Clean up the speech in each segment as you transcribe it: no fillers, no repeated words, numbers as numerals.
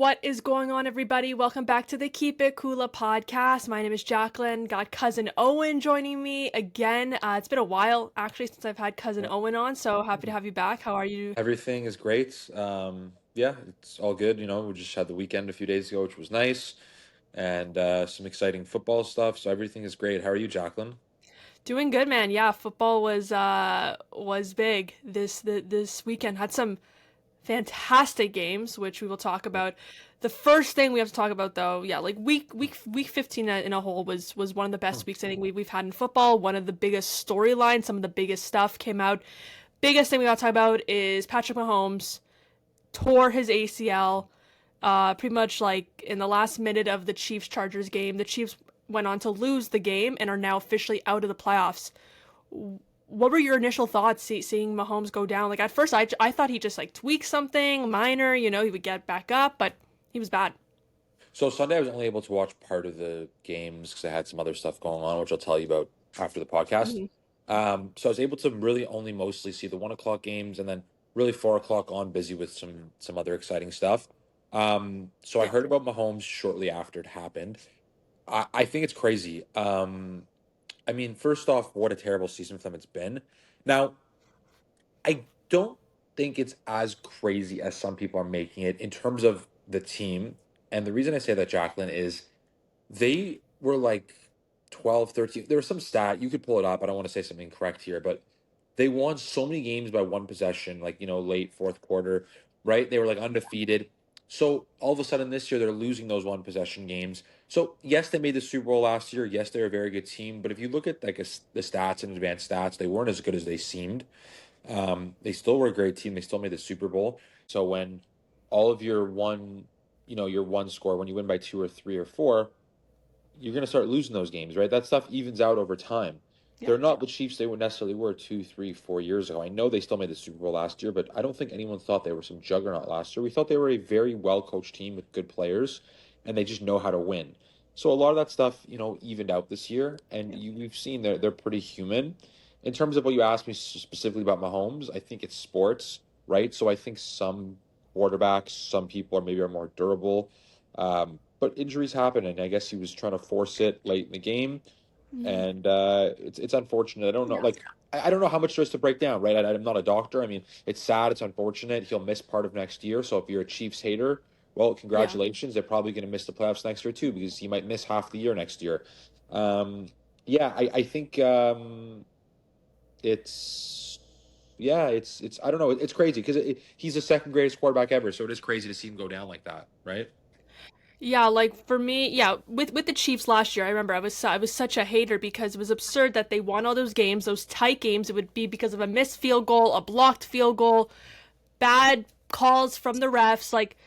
What is going on, everybody? Welcome back to the Keep It Kula Podcast. My name is Jaclyn. Got cousin Owen joining me again. It's been a while, actually, since I've had cousin Yeah. Owen on, so happy to have you back. How are you? Everything is great. Yeah, it's all good. We just had the weekend a few days ago, which was nice, and some exciting football stuff. So everything is great. How are you, Jaclyn? Doing good, man. Yeah, football was big this weekend. Had some fantastic games, which we will talk about. The first thing we have to talk about, though, yeah, like week 15 in a whole was one of the Hmm. best weeks I think we've had in football. One of the biggest storylines, some of the biggest stuff came out. Biggest thing we got to talk about is Patrick Mahomes tore his ACL. Pretty much like in the last minute of the Chiefs Chargers game, the Chiefs went on to lose the game and are now officially out of the playoffs. What were your initial thoughts seeing Mahomes go down? Like at first, I thought he just like tweaked something minor, he would get back up, but he was bad. So Sunday, I was only able to watch part of the games because I had some other stuff going on, which I'll tell you about after the podcast. Mm-hmm. So I was able to really only mostly see the 1 o'clock games, and then really 4 o'clock on, busy with some other exciting stuff. So I Yeah. heard about Mahomes shortly after it happened. I think it's crazy. I mean, first off, what a terrible season for them it's been. Now, I don't think it's as crazy as some people are making it in terms of the team. And the reason I say that, Jacqueline, is they were like 12, 13. There was some stat, you could pull it up. I don't want to say something incorrect here, but they won so many games by one possession, like, late fourth quarter, right? They were like undefeated. So all of a sudden this year, they're losing those one possession games. So, yes, they made the Super Bowl last year. Yes, they're a very good team. But if you look at like the stats and advanced stats, they weren't as good as they seemed. They still were a great team. They still made the Super Bowl. So when all of your one score, when you win by two or three or four, you're going to start losing those games, right? That stuff evens out over time. Yeah. They're not the Chiefs they would necessarily were 2, 3, 4 years ago. I know they still made the Super Bowl last year, but I don't think anyone thought they were some juggernaut last year. We thought they were a very well coached team with good players, and they just know how to win. So a lot of that stuff, evened out this year, and Yeah. we've seen they're pretty human. In terms of what you asked me specifically about Mahomes, I think it's sports, right? So I think some quarterbacks, some people are more durable. But injuries happen, and I guess he was trying to force it late in the game, Mhm. and it's unfortunate. I don't know, Yeah. like I don't know how much there is to break down, right? I'm not a doctor. I mean, it's sad, it's unfortunate. He'll miss part of next year. So if you're a Chiefs hater, well, Yeah. congratulations. They're probably going to miss the playoffs next year too, because he might miss half the year next year. Um, yeah, I think it's yeah, it's I don't know. It's crazy because he's the second greatest quarterback ever, so it is crazy to see him go down like that, right? Yeah, like for me, yeah, with the Chiefs last year, I remember I was such a hater because it was absurd that they won all those games, those tight games. It would be because of a missed field goal, a blocked field goal, bad calls from the refs. Like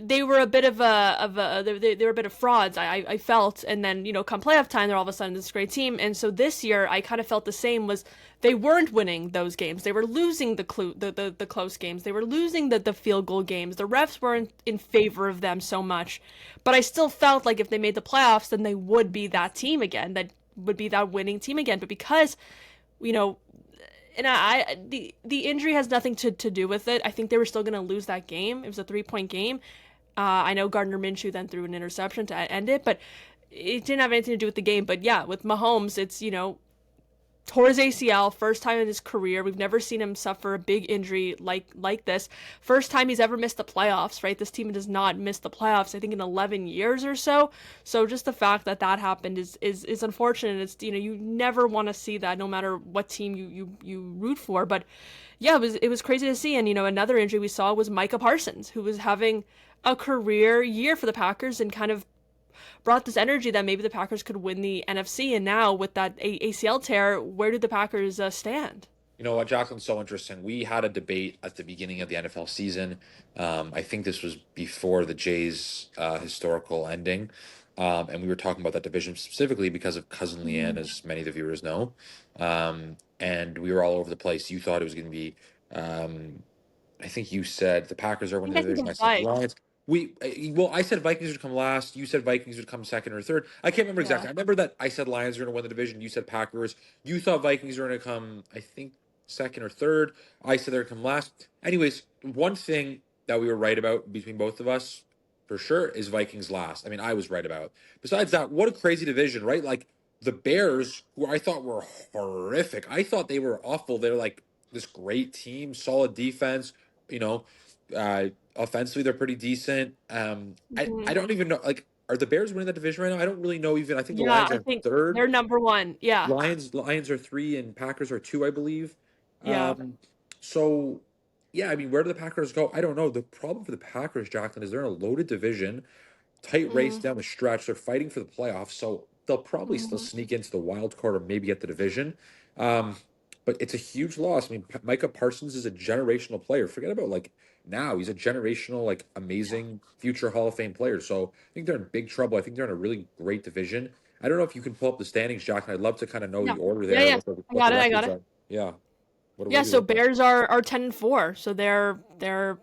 they were a bit of a they were a bit of frauds. I felt, and then come playoff time, they're all of a sudden this great team. And so this year, I kind of felt the same. Was they weren't winning those games. They were losing the close games. They were losing the field goal games. The refs weren't in favor of them so much. But I still felt like if they made the playoffs, then they would be that team again. That would be that winning team again. But because you know and the injury has nothing to do with it. I think they were still going to lose that game. It was a 3-point game. I know Gardner Minshew then threw an interception to end it, but it didn't have anything to do with the game. But yeah, with Mahomes, it's tore his ACL, first time in his career. We've never seen him suffer a big injury like this. First time he's ever missed the playoffs, right? This team does not miss the playoffs, I think, in 11 years or so. So just the fact that that happened is unfortunate. It's you never want to see that, no matter what team you root for. But yeah, it was crazy to see. And another injury we saw was Micah Parsons, who was having a career year for the Packers and kind of brought this energy that maybe the Packers could win the NFC. And now with that ACL tear, where do the Packers stand? You know what, Jacqueline's so interesting. We had a debate at the beginning of the NFL season. I think this was before the Jays' historical ending. And we were talking about that division specifically because of Cousin Leanne, Mm-hmm. as many of the viewers know. And we were all over the place. You thought it was going to be, I think you said the Packers are I winning think the I said division. the I said the Vikes. Lions. Well, I said Vikings would come last. You said Vikings would come second or third. I can't remember Yeah. exactly. I remember that I said Lions are going to win the division. You said Packers. You thought Vikings were going to come, I think, second or third. I said they're going to come last. Anyways, one thing that we were right about between both of us, for sure is Vikings last. I mean, I was right about. Besides that, what a crazy division, right? Like the Bears, who I thought were horrific. I thought they were awful. They're like this great team, solid defense. You know, offensively they're pretty decent. I Mhm. don't even know. Like, are the Bears winning that division right now? I don't really know. Even I think the Yeah, Lions I are think third. they're number one. Yeah, Lions are three and Packers are two, I believe. yeah. Um, so yeah, I mean, where do the Packers go? I don't know. The problem for the Packers, Jaclyn, is they're in a loaded division, tight race Mm, down the stretch. They're fighting for the playoffs, so they'll probably still mhm. sneak into the wild card or maybe get the division. Um, but it's a huge loss. I mean, Micah Parsons is a generational player. Forget about like now; he's a generational, like Yeah. amazing future Hall of Fame player. So I think they're in big trouble. I think they're in a really great division. I don't know if you can pull up the standings, Jack, and I'd love to kind of know Yeah. the order Yeah, there, yeah. I what got the it. I got records it. are. Yeah, what Yeah, do we so look at? Bears are 10-4. So they're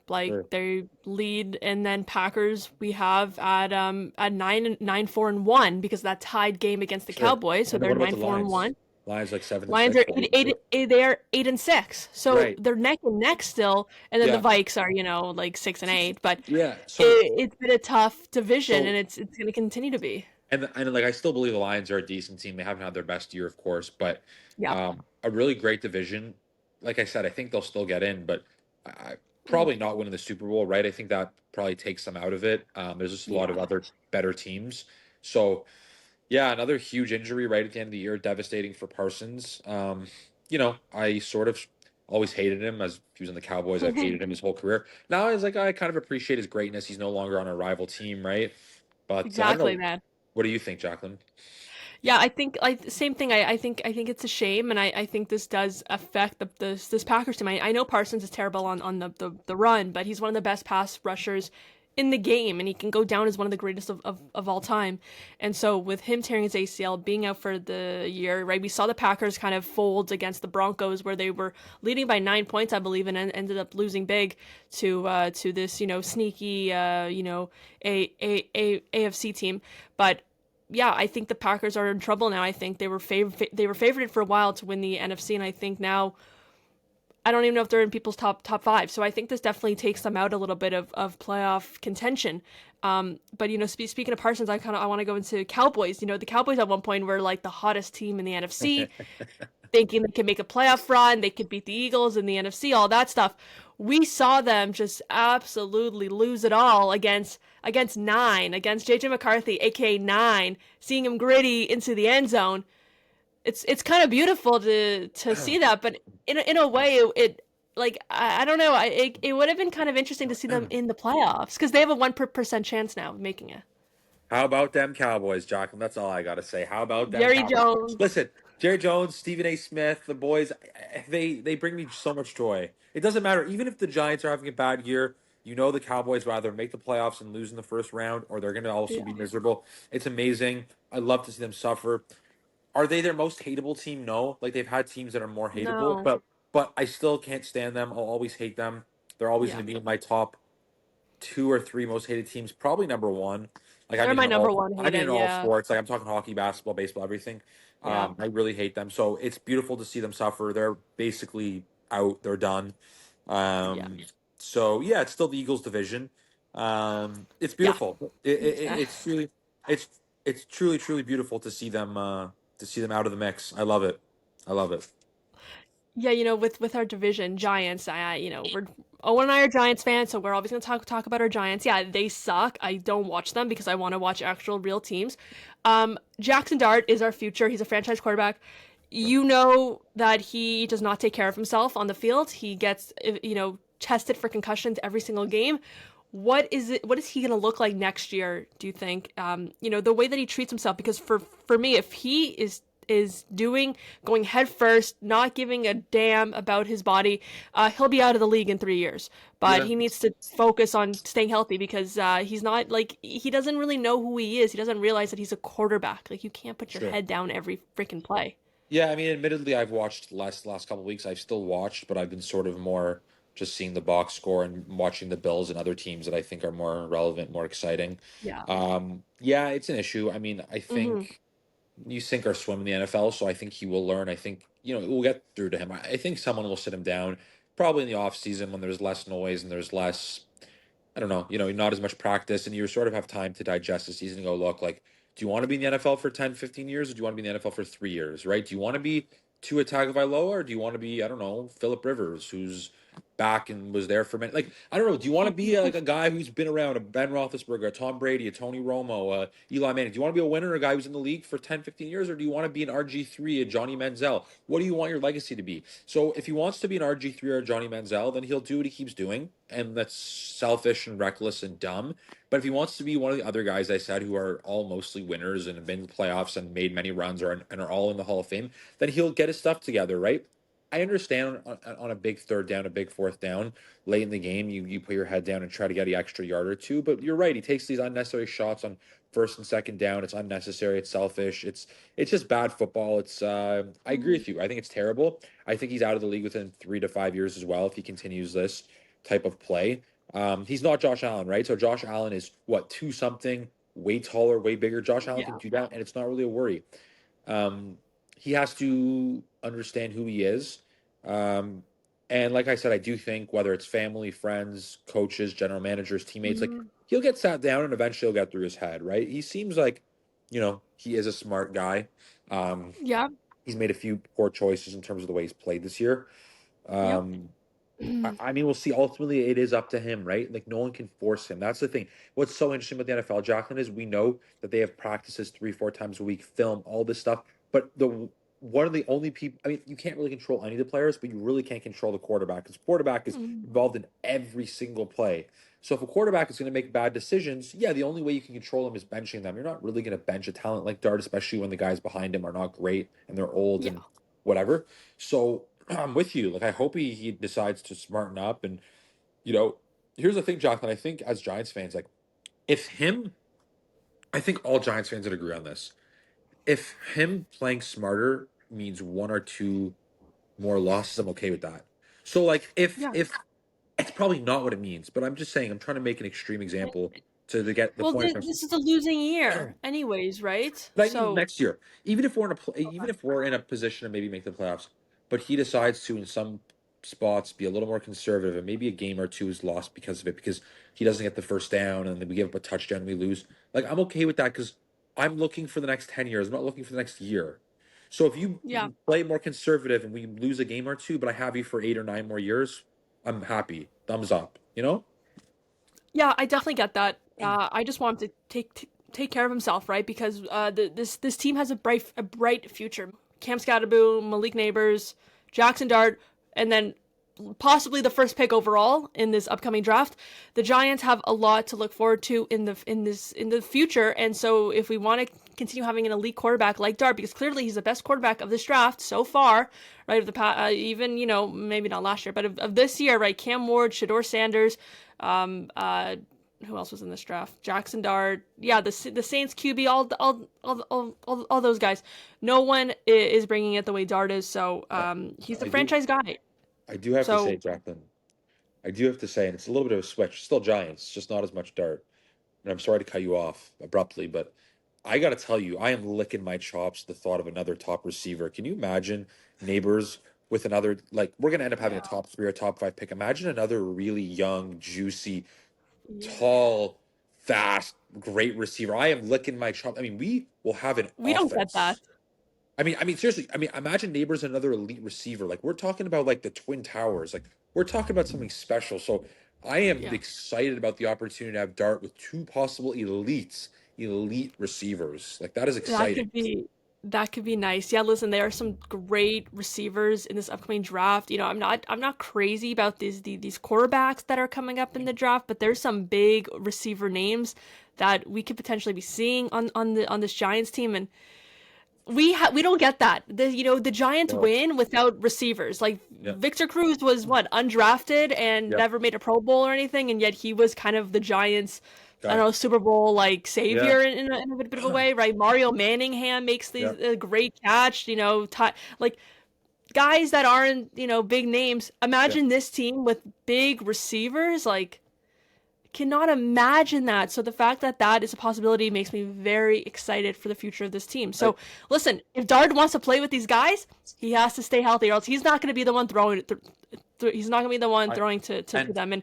like Sure, they lead, and then Packers we have at 9-4-1 because of that tied game against the sure. Cowboys. So And then they're what about nine the four and Lions? one. Lions like seven and Lions six, are I eight, believe. eight, eight they're 8-6. So Right. they're neck and neck still, and then the Yeah. Vikes are, like 6-8. But Yeah. So it's been a tough division, and so it's going to continue to be. and like I still believe the Lions are a decent team. They haven't had their best year, of course, but Yeah. a really great division. Like I said, I think they'll still get in, but Mm, probably not winning the Super Bowl, right? I think that probably takes them out of it. There's just a lot of yeah. other better teams. So yeah, another huge injury right at the end of the year, devastating for Parsons. I sort of always hated him as he was in the Cowboys. I've hated him his whole career. Now I was like, I kind of appreciate his greatness. He's no longer on a rival team, right? But I don't Exactly, know. man. What do you think, Jacqueline? Yeah, I think like same thing. I think it's a shame, and I think this does affect this Packers team. I know Parsons is terrible on the run, but he's one of the best pass rushers in the game, and he can go down as one of the greatest of all time. And so with him tearing his ACL, being out for the year, right? We saw the Packers kind of fold against the Broncos, where they were leading by 9 points, I believe, and ended up losing big to this sneaky AFC team, but yeah, I think the Packers are in trouble now. I think they were favored for a while to win the NFC, and I think now I don't even know if they're in people's top five. So I think this definitely takes them out a little bit of playoff contention. But speaking of Parsons, I want to go into Cowboys. The Cowboys at one point were like the hottest team in the NFC, thinking they could make a playoff run, they could beat the Eagles in the NFC, all that stuff. We saw them just absolutely lose it all against nine, against JJ McCarthy, aka Nine, seeing him gritty into the end zone. It's kind of beautiful to see that, but in a way, it like I don't know, it would have been kind of interesting to see them in the playoffs because they have a 1% chance now of making it. How about them Cowboys, Jacqueline? That's all I got to say. How about them Jerry Cowboys? Jones, Listen, Jerry Jones, Stephen A. Smith, the boys, they bring me so much joy. It doesn't matter. Even if the Giants are having a bad year, the Cowboys will either make the playoffs and lose in the first round, or they're going to also yeah, be miserable. It's amazing. I love to see them suffer. Are they their most hateable team? No. Like they've had teams that are more hateable, no, but I still can't stand them. I'll always hate them. They're always yeah, going to be in my top two or three most hated teams, probably number one. Like they're my number one I mean in hated. all Yeah, sports. Like I'm talking hockey, basketball, baseball, everything. yeah, I really hate them. So it's beautiful to see them suffer. They're basically out. They're done. yeah, Um, so yeah, it's still the Eagles division. It's yeah. beautiful. Uh, It's it's truly beautiful to see them out of the mix. I love it. I love it. Yeah, with our division, Giants, we're Owen and I are Giants fans, so we're always gonna talk about our Giants. Yeah, they suck. I don't watch them because I want to watch actual real teams. Jackson Dart is our future. He's a franchise quarterback. You know that he does not take care of himself on the field. He gets tested for concussions every single game. What is he going to look like next year, do you think? The way that he treats himself, because for me, if he is going head first, not giving a damn about his body, he'll be out of the league in 3 years. But Yeah, he needs to focus on staying healthy because he's not like he doesn't really know who he is. He doesn't realize that he's a quarterback. Like you can't put your sure. head down every freaking play. Yeah, I mean, admittedly, I've watched less the last couple of weeks. I've still watched, but I've been sort of more just seeing the box score and watching the Bills and other teams that I think are more relevant, more exciting. Yeah. Yeah, it's an issue. I mean, I Hmm. think you sink or swim in the NFL, so I think he will learn. I think, we'll get through to him. I think someone will sit him down probably in the off season when there's less noise and there's less I don't know, not as much practice, and you sort of have time to digest the season and go, look, like, do you want to be in the NFL for 10, 15 years, or do you want to be in the NFL for 3 years, right? Do you want to be Tua Tagovailoa, or do you want to be, I don't know, Philip Rivers, who's back and was there for many, like, I don't know, do you want to be like a guy who's been around, a Ben Roethlisberger, a Tom Brady, a Tony Romo, Eli Manning? Do you want to be a winner, a guy who's in the league for 10, 15 years, or do you want to be an RG3, a Johnny Manziel? What do you want your legacy to be? So if he wants to be an RG3 or a Johnny Manziel, then he'll do what he keeps doing, and that's selfish and reckless and dumb. But if he wants to be one of the other guys I said who are all mostly winners and have been to the playoffs and made many runs and are all in the Hall of Fame, then he'll get his stuff together, right? I understand on a big third down, a big fourth down, late in the game, you put your head down and try to get the extra yard or two. But you're right, he takes these unnecessary shots on first and second down. It's unnecessary. It's selfish. It's just bad football. I agree with you. I think it's terrible. I think he's out of the league within 3 to 5 years as well if he continues this type of play. He's not Josh Allen, right? So Josh Allen is what, two something, way taller, way bigger. Josh Allen can Yeah. do that, and it's not really a worry. Um, he has to understand who he is. Um, and like I said, I do think whether it's family, friends, coaches, general managers, teammates, like Mhm. he'll get sat down and eventually he'll get through his head, right? He seems like, he is a smart guy. Um, Yeah. he's made a few poor choices in terms of the way he's played this year. Yep. Um, I mean, we'll see. Ultimately, it is up to him, right? Like, no one can force him. That's the thing. What's so interesting about the NFL, Jaclyn, is we know that they have practices 3, 4 times a week, film, all this stuff. But one of the only people, I mean, you can't really control any of the players, but you really can't control the quarterback because quarterback is Mhm. involved in every single play. So if a quarterback is going to make bad decisions, yeah, the only way you can control them is benching them. You're not really going to bench a talent like Dart, especially when the guys behind him are not great and they're old Yeah. and whatever. So I'm with you. Like, I hope he decides to smarten up. And, you know, here's the thing, Jacqueline. I think as Giants fans, like, if him, I think all Giants fans would agree on this. If him playing smarter means one or two more losses, I'm okay with that. So, like, Yeah. if it's probably not what it means, but I'm just saying, I'm trying to make an extreme example to get the Well, point across. this is a losing year, anyways, right? But I mean, So, next year, even if we're in even okay. if we're in a position to maybe make the playoffs, but he decides to in some spots be a little more conservative, and maybe a game or two is lost because of it, because he doesn't get the first down, and then we give up a touchdown, and we lose. Like, I'm okay with that because I'm looking for the next 10 years. I'm not looking for the next year. So if you Yeah. play more conservative and we lose a game or two, but I have you for 8 or 9 more years, I'm happy. Thumbs up. You know? Yeah, I definitely get that. I just want him to take care of himself, right? Because this team has a bright future. Cam Scatterboom, Malik Neighbors, Jackson Dart, and then possibly the first pick overall in this upcoming draft. The Giants have a lot to look forward to in the future, and so if we want to continue having an elite quarterback like Dart, because clearly he's the best quarterback of this draft so far, right? Of the even maybe not last year, but of this year, right? Cam Ward, Shador Sanders, um, uh, who else was in this draft? Jackson Dart, yeah, the Saints QB, all those guys. No one is bringing it the way Dart is, so I, he's the I do franchise guy. I do have to say, So Jacqueline, I do have to say, and it's a little bit of a switch. Still Giants, just not as much Dart. And I'm sorry to cut you off abruptly, but I got to tell you, I am licking my chops at the thought of another top receiver. Can you imagine neighbors with another, like, we're going to end up having a yeah, top 3 or top 5 pick. Imagine another really young, juicy, yeah, tall, fast, great receiver. I am licking my chops. I mean, we will have an we don't get that. offense. I mean, seriously. I mean, imagine neighbors another elite receiver. Like, we're talking about like the Twin Towers. Like, we're talking about something special. So I am Yeah, excited about the opportunity to have Dart with two possible elite receivers. Like, that is that exciting. could be that could be nice. Yeah, listen, there are some great receivers in this upcoming draft. I'm not crazy about these quarterbacks that are coming up in the draft, but there's some big receiver names that we could potentially be seeing on this Giants team, and we don't get that. The Giants No. win without receivers. Like Yeah. Victor Cruz was what, undrafted and Yeah. never made a Pro Bowl or anything, and yet he was kind of the Giants, I Okay. don't know, Super Bowl like Yeah. savior in a bit of a way, right? Mario Manningham makes these Yeah. great catch. Like guys that aren't big names. Yeah. Imagine this team with big receivers, like cannot imagine that. So the fact that that is a possibility makes me very excited for the future of this team. I, So listen, if Dard wants to play with these guys, he has to stay healthy, or else he's not going to be the one throwing. He's not going to be the one I throwing to and them. And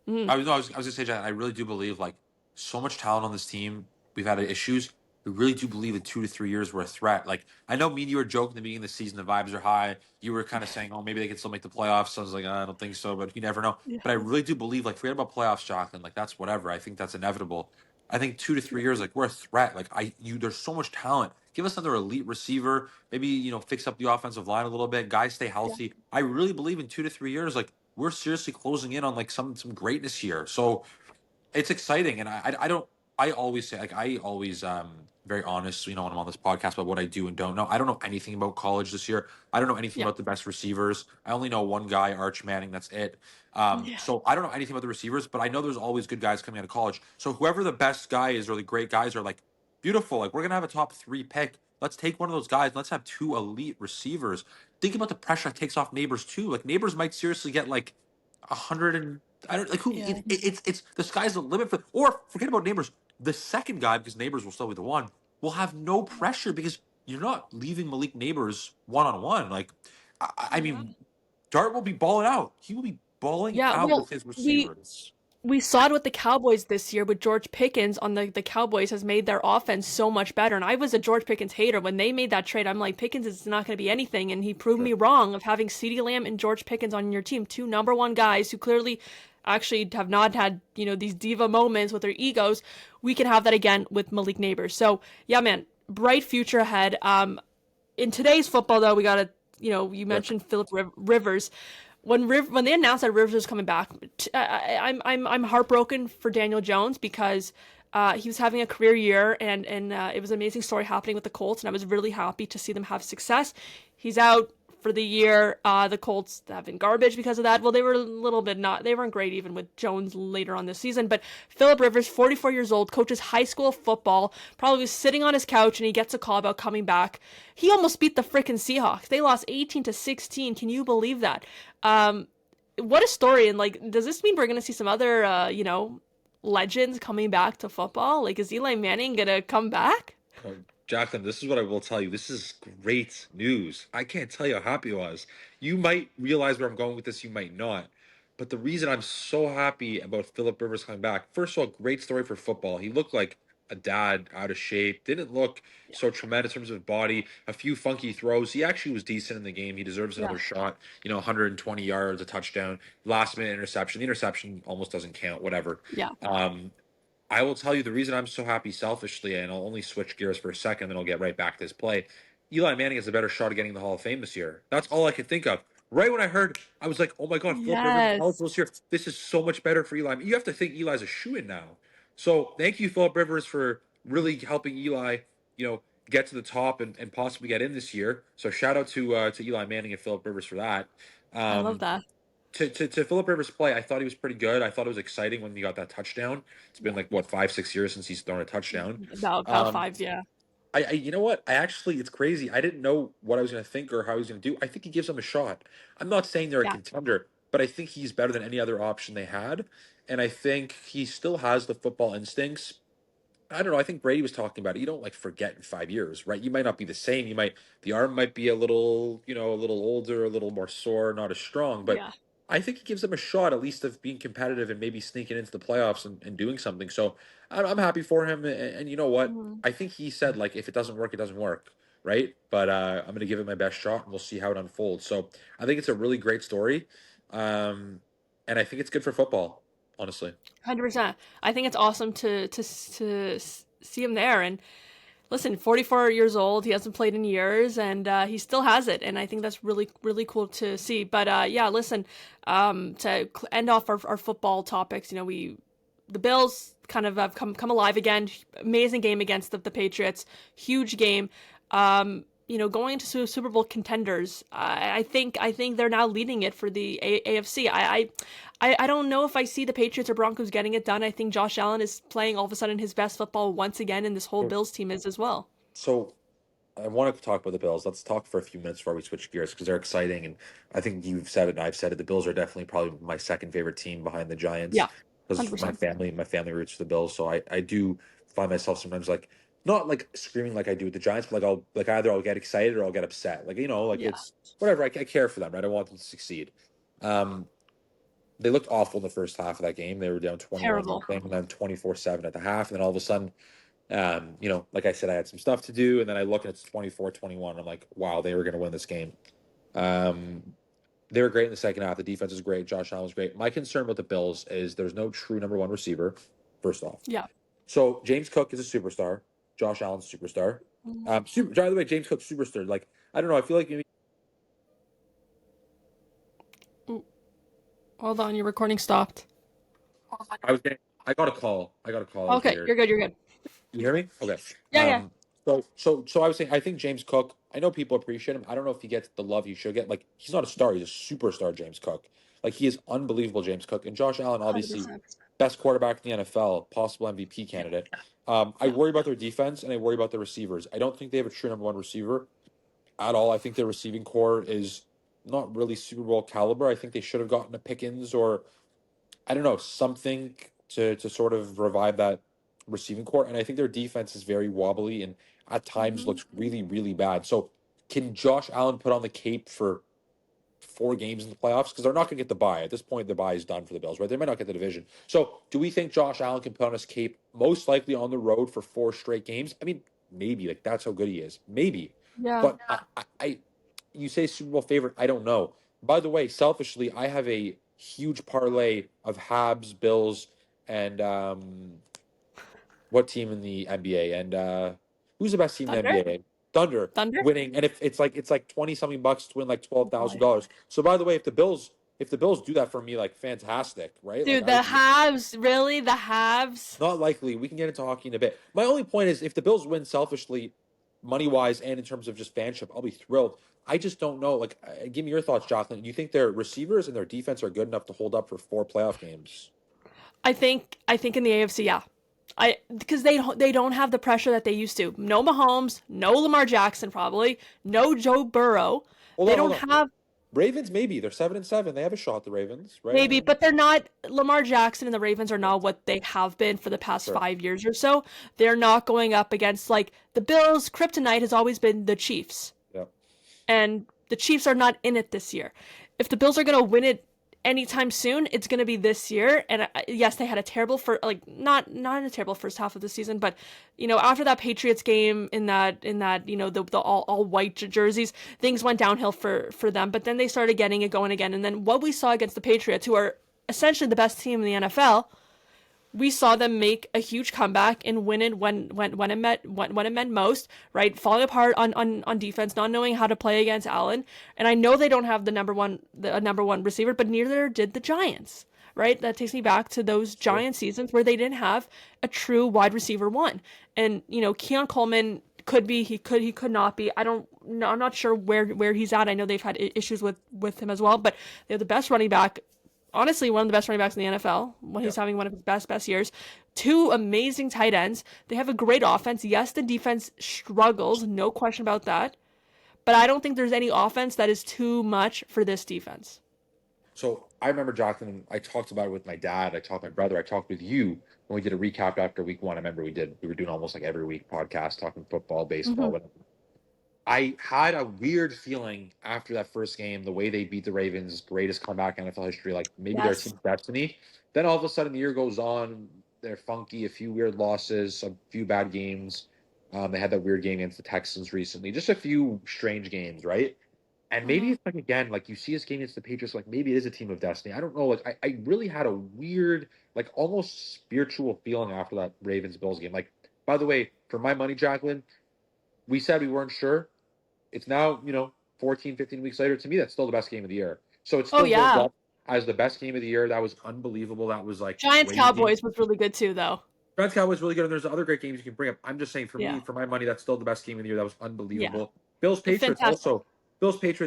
Mm, I was gonna say, Jack, I really do believe like so much talent on this team. We've had issues. We really do believe in 2 to 3 years we're a threat. Like I know me and you were joking at the beginning of the season, the vibes are high. You were kind of saying, oh, maybe they can still make the playoffs. So I was like, I don't think so, but you never know. yeah, But I really do believe, like, forget about playoffs, Jaclyn. Like that's whatever. I think that's inevitable. I think 2 to 3 years, like we're a threat. Like there's so much talent. Give us another elite receiver. Maybe fix up the offensive line a little bit. Guys stay yeah, healthy. I really believe in 2 to 3 years, like we're seriously closing in on like some greatness here. So it's exciting, and I don't. I always say like I always very honest. When I'm on this podcast about what I do and don't know. I don't know anything about college this year. I don't know anything yeah, about the best receivers. I only know one guy, Arch Manning. That's it. yeah, So I don't know anything about the receivers, but I know there's always good guys coming out of college. So whoever the best guy is or the great guys are, like, beautiful. Like we're gonna have a top 3 pick. Let's take one of those guys. And let's have 2 elite receivers. Think about the pressure that takes off Neighbors too. Like Neighbors might seriously get like 100 and I don't like who yeah, it's the sky's the limit for, or forget about Neighbors. The second guy, because Neighbors will still be the one, will have no pressure because you're not leaving Malik Neighbors one on one. Like I yeah. mean, Dart will be balling out. He will be balling Yeah, out well, with his we receivers. we saw it with the Cowboys this year with George Pickens on the Cowboys has made their offense so much better. And I was a George Pickens hater. When they made that trade, I'm like, Pickens is not going to be anything. And he proved me Sure. wrong of having CeeDee Lamb and George Pickens on your team, two number one guys who clearly actually have not had, these diva moments with their egos. We can have that again with Malik Neighbors. So, yeah, man, bright future ahead. In today's football, though, we got to, you Quick. mentioned Philip Rivers when they announced that Rivers was coming back, I'm heartbroken for Daniel Jones because he was having a career year and it was an amazing story happening with the Colts, and I was really happy to see them have success. He's out for the year. The Colts have been garbage because of that. Well, they were a little bit not. They weren't great even with Jones later on this season. But Philip Rivers, 44 years old, coaches high school football. Probably was sitting on his couch and he gets a call about coming back. He almost beat the freaking Seahawks. They lost 18-16. Can you believe that? Um, what a story! And like, does this mean we're gonna see some other, legends coming back to football? Like, is Eli Manning gonna come back? Oh, Jacqueline, this is what I will tell you. This is great news. I can't tell you how happy I was. You might realize where I'm going with this, you might not. But the reason I'm so happy about Philip Rivers coming back, first of all, great story for football. He looked like a dad, out of shape, didn't look so tremendous in terms of his body, a few funky throws. He actually was decent in the game. He deserves Yeah, another shot, 120 yards, a touchdown, last minute interception. The interception almost doesn't count, whatever. yeah, Um, I will tell you the reason I'm so happy selfishly, and I'll only switch gears for a second, then I'll get right back to this play. Eli Manning has a better shot of getting the Hall of Fame this year. That's all I could think of. Right when I heard, I was like, oh my God, Philip Rivers is yes. eligible this year. This is so much better for Eli. You have to think Eli's a shoo-in now. So thank you, Philip Rivers, for really helping Eli, you know, get to the top and possibly get in this year. So shout out to Eli Manning and Philip Rivers for that. I love Um, that. to Philip Rivers' play, I thought he was pretty good. I thought it was exciting when he got that touchdown. It's been Yeah, like what 5 6 years since he's thrown a touchdown. about Um, five. Yeah, you know what? I actually, it's crazy. I didn't know what I was going to think or how he was going to do. I think he gives them a shot. I'm not saying they're a yeah, contender, but I think he's better than any other option they had, and I think he still has the football instincts. I don't know. I think Brady was talking about it. You don't like forget in 5 years, right? You might not be the same. The arm might be a little, a little older, a little more sore, not as strong, but yeah. I think it gives them a shot at least of being competitive and maybe sneaking into the playoffs and doing something. So I'm happy for him. And you know what? Mhm. I think he said, like, if it doesn't work, it doesn't work, right? But I'm going to give it my best shot and we'll see how it unfolds. So I think it's a really great story. Um, and I think it's good for football, honestly. 100%. I think it's awesome to see him there. And listen, 44 years old, he hasn't played in years, and he still has it. And I think that's really really cool to see. But yeah, listen, end off our football topics, the Bills kind of have come alive again. Amazing game against the Patriots. Huge game. Going into Super Bowl contenders. I think they're now leading it for the AFC. I don't know if I see the Patriots or Broncos getting it done. I think Josh Allen is playing all of a sudden his best football once again, and this whole So, Bills team is as well. so I want to talk about the Bills. Let's talk for a few minutes before we switch gears because they're exciting, and I think you've said it and I've said it. The Bills are definitely probably my second favorite team behind the Giants Yeah, because my 100%. family roots for the Bills. So I do find myself sometimes like not like screaming like I do with the Giants, but like either I'll get excited or I'll get upset. Like like Yeah, it's whatever. I care for them, right? I want them to succeed. Um, they looked awful in the first half of that game. They were down 21 Terrible. nothing, and then 24-7 at the half, and then all of a sudden, like I said, I had some stuff to do, and then I look and it's 24-21. I'm like, wow, they were going to win this game. Um, they were great in the second half. The defense is great. Josh Allen was great. My concern with the Bills is there's no true number one receiver, first off. Yeah. So James Cook is a superstar. Josh Allen's a superstar. By the way, James Cook's superstar. Like, I don't know. I feel like maybe. Hold on, your recording stopped. I got a call. Okay, you're good. You're good. You hear me? Okay. Yeah, yeah. So I was saying, I think James Cook, I know people appreciate him. I don't know if he gets the love he should get. Like, he's not a star, he's a superstar, James Cook. Like, he is unbelievable, James Cook. And Josh Allen, obviously, 100%. best quarterback in the NFL, possible MVP candidate. I worry about their defense and I worry about their receivers. I don't think they have a true number one receiver at all. I think their receiving core is not really Super Bowl caliber. I think they should have gotten a Pickens or, I don't know, something to sort of revive that receiving core. And I think their defense is very wobbly and at times looks really, really bad. So can Josh Allen put on the cape for 4 games in the playoffs? Because they're not going to get the bye. At this point, the bye is done for the Bills, right? They might not get the division. So do we think Josh Allen can put on his cape most likely on the road for 4 straight games? I mean, maybe. Like, that's how good he is. Maybe. Yeah. But you say Super Bowl favorite. I don't know. By the way, selfishly, I have a huge parlay of Habs, Bills, and what team in the NBA? And who's the best team in the Thunder? NBA? Thunder Thunder? winning, and if it's like 20 something bucks to win like Boy. $12,000. So by the way, if the Bills do that for me, like, fantastic, right? Dude, Like, the halves, really? The halves? not likely. We can get into hockey in a bit. My only point is, if the Bills win selfishly, money wise, and in terms of just fanship, I'll be thrilled. I just don't know. Like, give me your thoughts, Jaclyn. Do you think their receivers and their defense are good enough to hold up for 4 playoff games? I think in the AFC, yeah. Because they don't have the pressure that they used to. No Mahomes, no Lamar Jackson probably, no Joe Burrow. They don't have Ravens, maybe they're 7-7. They have a shot. The Ravens, right? maybe, but they're not. Lamar Jackson and the Ravens are not what they have been for the past Sure. 5 years or so. They're not going up against like the Bills. Kryptonite has always been the Chiefs, Yeah. and the Chiefs are not in it this year. If the Bills are gonna win it anytime soon, it's gonna be this year. And yes, they had a terrible not a terrible first half of the season, but after that Patriots game in that the all white jerseys, things went downhill for them. But then they started getting it going again. And then what we saw against the Patriots, who are essentially the best team in the NFL, we saw them make a huge comeback and win it when it meant most, right? Falling apart on defense, not knowing how to play against Allen. And I know they don't have the number one receiver, but neither did the Giants, right? That takes me back to those Giant seasons where they didn't have a true wide receiver one. And Keon Coleman could be, he could not be. I'm not sure where he's at. I know they've had issues with him as well, but they have the best running back, honestly one of the best running backs in the NFL when he's having one of his best years. 2 amazing tight ends. They have a great offense. Yes, the defense struggles, no question about that. But I don't think there's any offense that is too much for this defense. So I remember, Jaclyn, I talked about it with my dad. I talked with my brother. I talked with you when we did a recap after week 1. I remember we were doing almost like every week podcast talking football, baseball, whatever. I had a weird feeling after that first game, the way they beat the Ravens, greatest comeback in NFL history, like maybe their team's destiny. Then all of a sudden the year goes on, they're funky, a few weird losses, a few bad games. They had that weird game against the Texans recently, just a few strange games, right? And maybe it's like, again, like you see this game against the Patriots, like maybe it is a team of destiny. I don't know. Like I really had a weird, like almost spiritual feeling after that Ravens Bills game. Like, by the way, for my money, Jaclyn, we said we weren't sure. It's now, 14, 15 weeks later. To me, that's still the best game of the year. So it's still goes up as the best game of the year. That was unbelievable. That was like Giants Cowboys was really good too, though. Giants Cowboys really good, and there's other great games you can bring up. I'm just saying, for me, for my money, that's still the best game of the year. That was unbelievable. Bills Patriots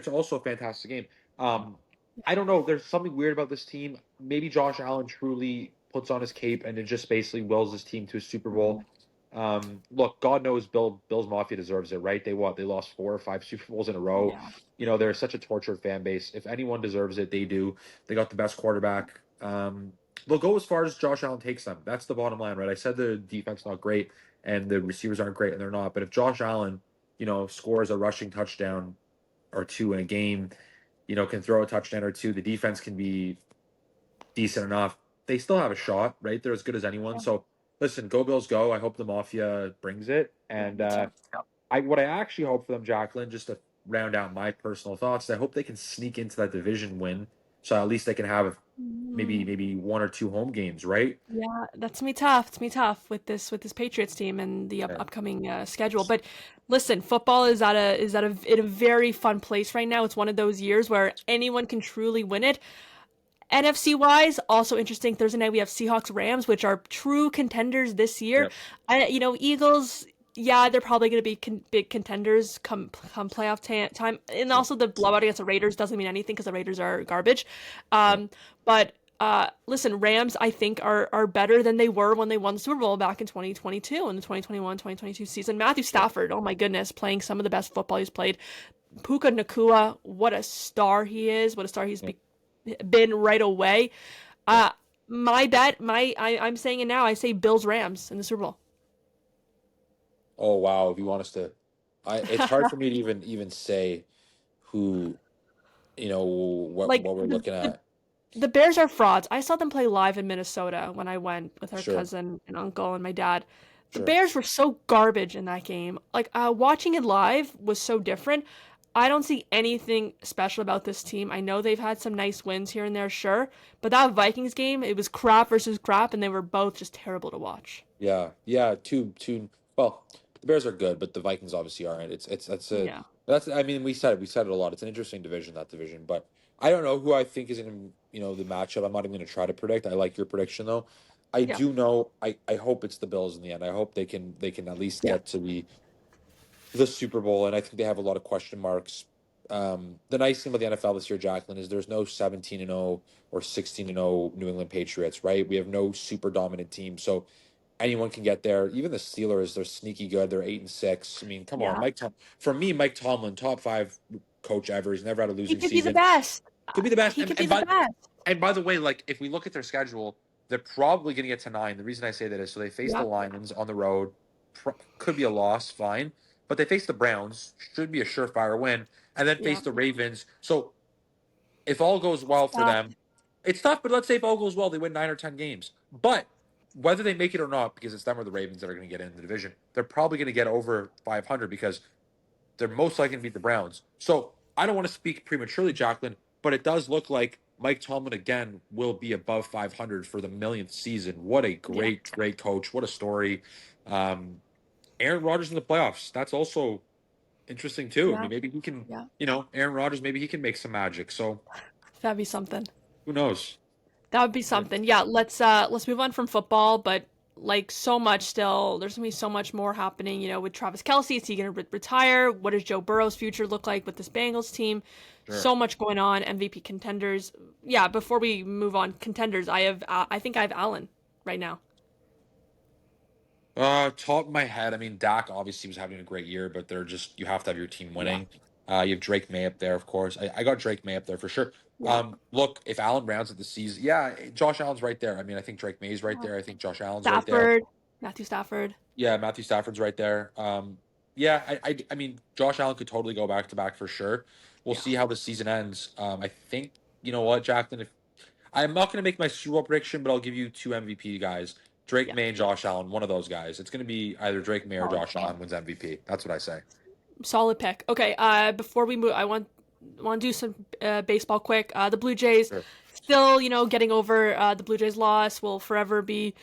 also a fantastic game. I don't know. There's something weird about this team. Maybe Josh Allen truly puts on his cape and it just basically wills his team to a Super Bowl. Look, God knows Bills Mafia deserves it, right? They lost 4 or 5 Super Bowls in a row. Yeah. They're such a tortured fan base. If anyone deserves it, they do. They got the best quarterback. They'll go as far as Josh Allen takes them. That's the bottom line, right? I said the defense not great and the receivers aren't great, and they're not. But if Josh Allen, scores a rushing touchdown or 2 in a game, can throw a touchdown or 2, the defense can be decent enough, they still have a shot, right? They're as good as anyone. Yeah. So listen, go Bills, go. I hope the Mafia brings it. Yeah, And me too. what I actually hope for them, Jaclyn, just to round out my personal thoughts, I hope they can sneak into that division win. So at least they can have Mm. maybe one or two home games, right? Yeah, that's gonna be tough. It's gonna be tough with this Patriots team and the Yeah. upcoming schedule. But listen, football is in a very fun place right now. It's one of those years where anyone can truly win it. NFC wise, also interesting. Thursday night we have Seahawks Rams, which are true contenders this year. Yep. Eagles. Yeah, they're probably going to be big contenders come playoff time. And Yep. also the blowout against the Raiders doesn't mean anything because the Raiders are garbage. Yep. But listen, Rams I think are better than they were when they won the Super Bowl back in 2022 in the 2021-2022 season. Matthew Yep. Stafford, oh my goodness, playing some of the best football he's played. Puka Nakua, what a star he is! What a star Yep. been right away. Yep. Uh, my bet, I'm saying it now. I say Bills Rams in the Super Bowl. Oh wow, if you want us to, it's hard for me to even say who, Like what we're looking at. the Bears are frauds. I saw them play live in Minnesota when I went with our Sure, cousin and uncle and my dad. The sure. Bears were so garbage in that game. Like watching it live was so different. I don't see anything special about this team. I know they've had some nice wins here and there, sure, but that Vikings game, it was crap versus crap, and they were both just terrible to watch. Yeah, yeah. Two. Well, the Bears are good, but the Vikings obviously aren't. Yeah, That's. I mean, we said it a lot. It's an interesting division, that division. But I don't know who I think is in the matchup. I'm not even going to try to predict. I like your prediction though. I yeah, do know. I hope it's the Bills in the end. I hope they can at least yeah, get to the Super Bowl, and I think they have a lot of question marks. The nice thing about the NFL this year, Jaclyn, is there's no 17-0 or 16-0 New England Patriots, right? We have no super dominant team, so anyone can get there. Even the Steelers, they're sneaky good. They're 8-6. I mean, come on, yeah. For me, Mike Tomlin, top five coach ever. He's never had a He losing could be the season. best. Could be the best. He could be the best. And by the way, like if we look at their schedule, they're probably going to get to 9. The reason I say that is so they face the Yeah, Lions on the road. Could be a loss, fine, but they face the Browns. Should be a surefire win, and then face yeah. the Ravens. So if all goes well for Tough. them, it's tough. But let's say if all goes well, they win 9 or 10 games. But whether they make it or not, because it's them or the Ravens that are going to get in the division, they're probably going to get over 500 because they're most likely to beat the Browns. So I don't want to speak prematurely, Jaclyn, but it does look like Mike Tomlin again will be above 500 for the millionth season. What a Yeah, great coach! What a story. Um, Aaron Rodgers in the playoffs. That's also interesting too. I yeah, mean, maybe he can. yeah. Aaron Rodgers. Maybe he can make some magic. So That'd be something. who knows? That would be Yeah. something. Yeah, let's move on from football, but like so much still, there's gonna be so much more happening. With Travis Kelce, is he gonna retire? What does Joe Burrow's future look like with this Bengals team? Sure. So much going on. MVP contenders. Yeah, before we move on, contenders. I think I have Allen right now. Top of my head, I mean, Dak obviously was having a great year, but you have to have your team Yeah, winning. You have Drake May up there, of course. I got Drake May up there for sure. yeah. Look, if Allen rounds at the season, yeah, Josh Allen's right there. I mean, I think Drake May's right Yeah. there. I think Josh Allen's right there. Stafford, Matthew Stafford. Yeah, Matthew Stafford's right there. Yeah, I mean, Josh Allen could totally go back to back for sure. We'll Yeah, see how the season ends. I think you know what, Jacqueline. If I'm not going to make my Super Bowl prediction, but I'll give you two MVP guys: Drake yeah. May and Josh Allen. One of those guys. It's going to be either Drake May or Solid, Josh Allen wins MVP. That's what I say. solid pick. Okay. Before we move, I want to do some baseball quick. The Blue Jays Sure. still, getting over the Blue Jays loss. Will forever be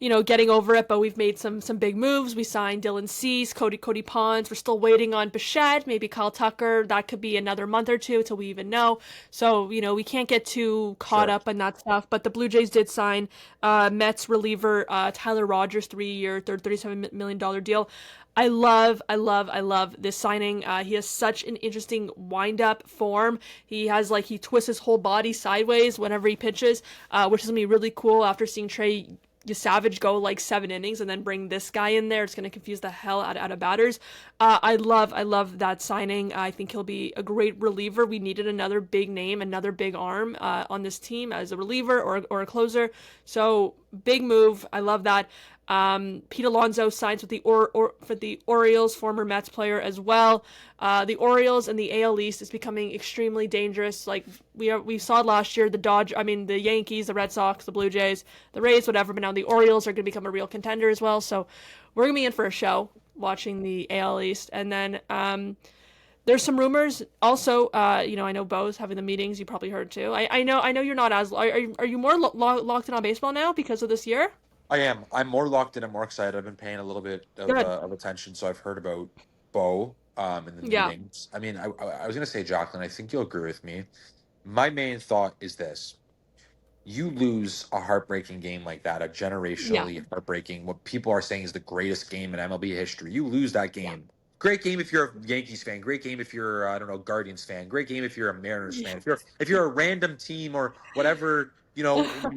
getting over it, but we've made some big moves. We signed Dylan Cease, Cody Pons. We're still waiting on Bichette, maybe Kyle Tucker. That could be another month or two till we even know. So, we can't get too caught Sure. up in that stuff. But the Blue Jays did sign Mets reliever Tyler Rogers, 3-year, $37 million deal. I love this signing. He has such an interesting wind-up form. He twists his whole body sideways whenever he pitches, which is gonna be really cool after seeing Trey Savage go like 7 innings and then bring this guy in there. It's going to confuse the hell out of batters. I love that signing. I think he'll be a great reliever. We needed another big name, another big arm on this team as a reliever or a closer. So big move. I love that. Pete Alonso signs with the for the Orioles, former Mets player as well. The Orioles and the AL East is becoming extremely dangerous. Like we saw last year, the Yankees, the Red Sox, the Blue Jays, the Rays, whatever. But now the Orioles are going to become a real contender as well. So we're going to be in for a show watching the AL East, and then there's some rumors also. I know Bo's having the meetings. You probably heard too. I know you're not as. Are you more locked in on baseball now because of this year? I am. I'm more locked in. I'm more excited. I've been paying a little bit Good. of attention, so I've heard about Bo in the Yeah. meetings. I mean, I was gonna say, Jaclyn, I think you'll agree with me. My main thought is this: you lose a heartbreaking game like that, a Yeah. generationally heartbreaking, what people are saying is the greatest game in MLB history. You lose that Yeah. game. Great game if you're a Yankees fan. Great game if you're I don't know, Guardians fan. Great game if you're a Mariners Yeah. fan. If you're a random team or whatever, you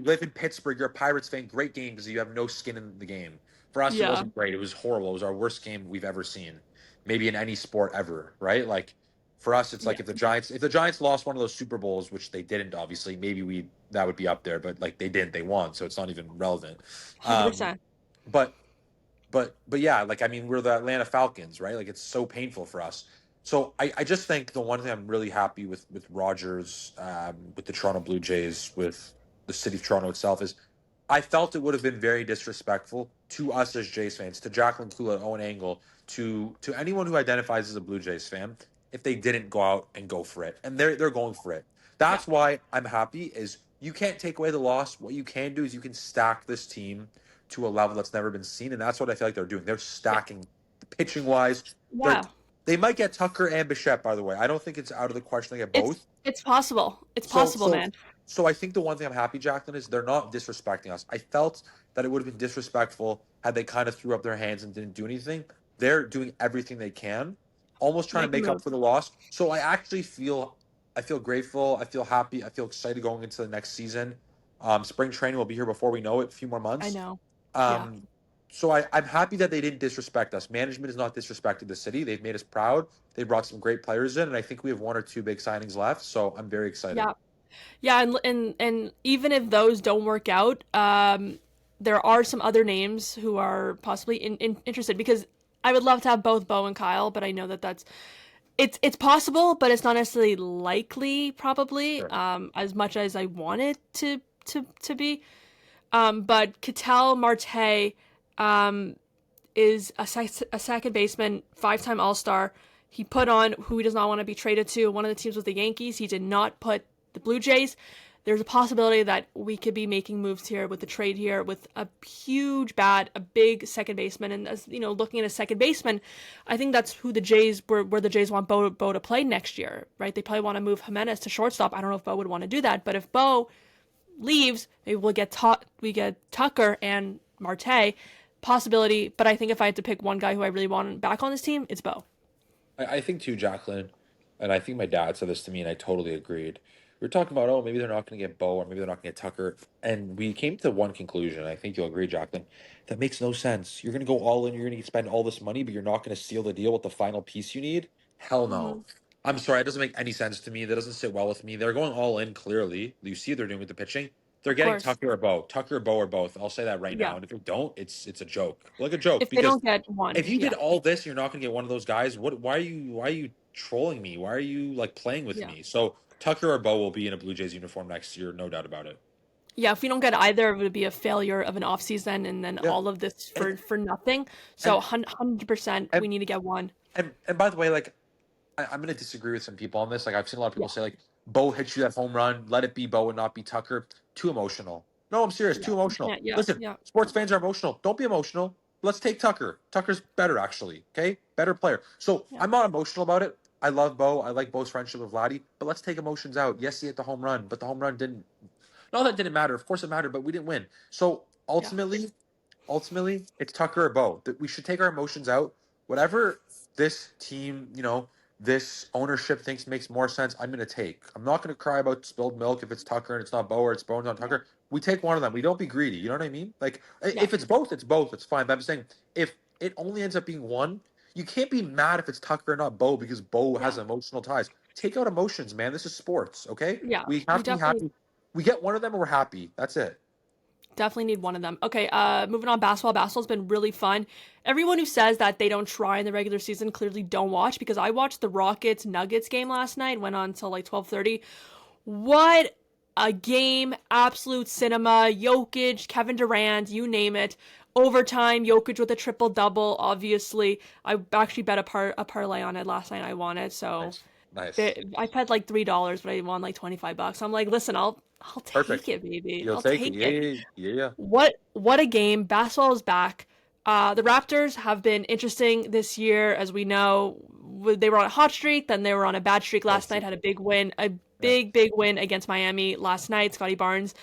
live in Pittsburgh, you're a Pirates fan. Great game because you have no skin in the game. For us, it Yeah. wasn't great. It was horrible. It was our worst game we've ever seen, maybe in any sport ever. Right? Like for us, it's Yeah. like if the Giants lost one of those Super Bowls, which they didn't, obviously, maybe we that would be up there, but like they didn't, they won, so it's not even relevant. Um, 100%. but but yeah, like I mean, we're the Atlanta Falcons, right? Like it's so painful for us. So I just think the one thing I'm really happy with Rogers, with the Toronto Blue Jays, with the city of Toronto itself is I felt it would have been very disrespectful to us as Jays fans, to Jaclyn Kula, Owen Angle, to anyone who identifies as a Blue Jays fan, if they didn't go out and go for it. And they're going for it. Yeah. That's why I'm happy is you can't take away the loss. What you can do is you can stack this team to a level that's never been seen, and that's what I feel like they're doing. They're Yeah. stacking pitching wise. They're Yeah. they might get Tucker and Bichette, by the way. I don't think it's out of the question they get It's both. it's possible. It's So possible, so man. so I think the one thing I'm happy, Jacqueline, is they're not disrespecting us. I felt that it would have been disrespectful had they kind of threw up their hands and didn't do anything. They're doing everything they can, almost trying to Make a make up move. for the loss. So I feel grateful. I feel happy. I feel excited going into the next season. Spring training will be here before we know it, a few more I months. know. Yeah. So I'm happy that they didn't disrespect us. Management has not disrespected the city. They've made us proud. They brought some great players in, and I think we have one or two big signings left. So I'm very excited. Yeah. Yeah, and even if those don't work out, there are some other names who are possibly interested because I would love to have both Bo and Kyle, but I know that it's possible, but it's not necessarily likely, probably, Sure. as much as I want it to be. But Ketel Marte, um, is a second baseman, 5-time All Star. He put on who he does not want to be traded to. One of the teams was the Yankees. He did not put the Blue Jays. There's a possibility that we could be making moves here with the trade here with a a big second baseman. And as you know, looking at a second baseman, I think that's who where the Jays want Bo to play next year, right? They probably want to move Jimenez to shortstop. I don't know if Bo would want to do that, but if Bo leaves, maybe we get Tucker and Marte possibility. But I think if I had to pick one guy who I really want back on this team, it's Bo. I think too, Jacqueline, and I think my dad said this to me, and I totally agreed. We were talking about, oh, maybe they're not going to get Bo, or maybe they're not going to get Tucker, and we came to one conclusion. I think you'll agree, Jacqueline. That makes no sense. You're going to go all in. You're going to spend all this money, but you're not going to seal the deal with the final piece you need. Hell no. Mm-hmm. I'm sorry, it doesn't make any sense to me. That doesn't sit well with me. They're going all in. Clearly, you see what they're doing with the pitching. They're Of getting course, Tucker or Bo. Tucker or Bo or both. I'll say that right yeah. now. And if they don't, it's a joke. Like a joke If they because don't get one, if you yeah, did all this, you're not going to get one of those guys. Why are you trolling me? Why are you like playing with yeah, me? So Tucker or Bo will be in a Blue Jays uniform next year, no doubt about it. yeah. If we don't get either, it would be a failure of an off season, and then Yeah. all of this And for nothing. So and 100%, and we need to get one. and by the way, like I'm going to disagree with some people on this. Like I've seen a lot of people Yeah, say like Bo hits you that home run, let it be Bo and not be Tucker. Too emotional. No, I'm serious. yeah. Too You emotional. can't. Yeah, Listen, yeah, sports fans are emotional. Don't be emotional. Let's take Tucker. Tucker's better actually. Okay, better player. So yeah, I'm not emotional about it. I love Bo. I like Bo's friendship with Vladdy. But let's take emotions out. Yes, he hit the home run, but the home run didn't. No, that didn't matter. Of course it mattered, but we didn't win. So yeah, ultimately, it's Tucker or Bo. That we should take our emotions out. Whatever this team, this ownership thinks makes more sense, I'm going to take. I'm not going to cry about spilled milk if it's Tucker and it's not Bo or it's Bo and it's not yeah, Tucker. We take one of them. We don't be greedy. You know what I mean? Like, yeah, if it's both, it's both. It's fine. But I'm saying if it only ends up being one, you can't be mad if it's Tucker and not Bo because Bo has yeah, emotional ties. Take out emotions, man. This is sports, okay? yeah. We We have to be definitely happy. We get one of them and we're happy. That's it. Definitely need one of them. Okay, moving on. Basketball. Basketball's been really fun. Everyone who says that they don't try in the regular season clearly don't watch, because I watched the Rockets Nuggets game last night. Went on till like 12:30. What a game! Absolute cinema. Jokic, Kevin Durant, you name it. Overtime. Jokic with a triple double. Obviously, I actually bet a parlay on it last night. I won it, so Nice. Nice. I paid like $3, but I won like 25 bucks. I'm like, listen, I'll take Perfect. it, baby. You'll I'll take it. take Yeah, it. yeah, yeah, yeah. What a game. Basketball is back. The Raptors have been interesting this year, as we know. They were on a hot streak, then they were on a bad streak Cold last night, streak. had a big win, a Yeah. big win against Miami last night. Scotty Barnes,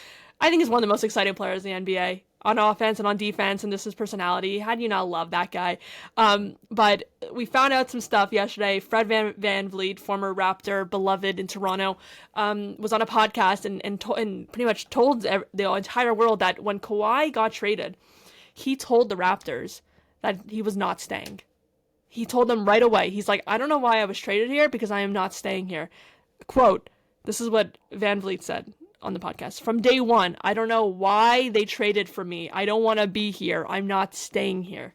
I think, is one of the most exciting players in the NBA on offense and on defense, and this is personality. How do you not love that guy? But we found out some stuff yesterday. Fred Van Vliet, former Raptor, beloved in Toronto, was on a podcast and pretty much told the entire world that when Kawhi got traded, he told the Raptors that he was not staying. He told them right away. He's like, I don't know why I was traded here, because I am not staying here. Quote, this is what Van Vliet said on the podcast. From day one, I don't know why they traded for me. I don't want to be here. I'm not staying here.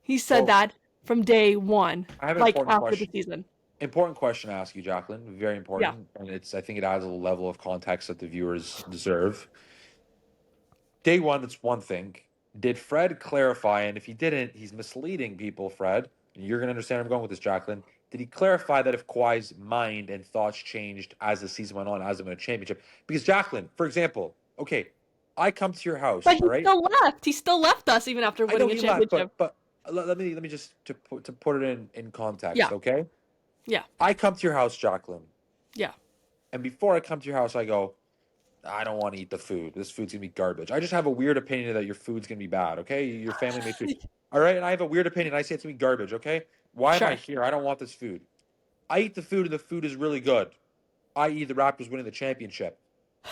He said So that from day one, I have an like important after the question. season. Important question to ask you, Jaclyn. Very Yeah. important, and I think it adds a level of context that the viewers deserve. Day one, that's one thing. Did Fred clarify? And if he didn't, he's misleading people, Fred. And you're going to understand where I'm going with this, Jaclyn. Did he clarify that if Kawhi's mind and thoughts changed as the season went on, as they won a championship? Because, Jaclyn, for example, okay, I come to your house, But all he right? still left. He still left us even after I know winning a he left, championship. but let me just to put it in context, Yeah. okay? Yeah. I come to your house, Jaclyn, Yeah. and before I come to your house, I go, I don't want to eat the food. This food's gonna be garbage. I just have a weird opinion that your food's gonna be bad. Okay, your family makes food. All right, and I have a weird opinion. I say it's gonna be garbage. Okay, why am I Sure. here? I don't want this food. I eat the food, and the food is really good. I.e., the Raptors winning the championship.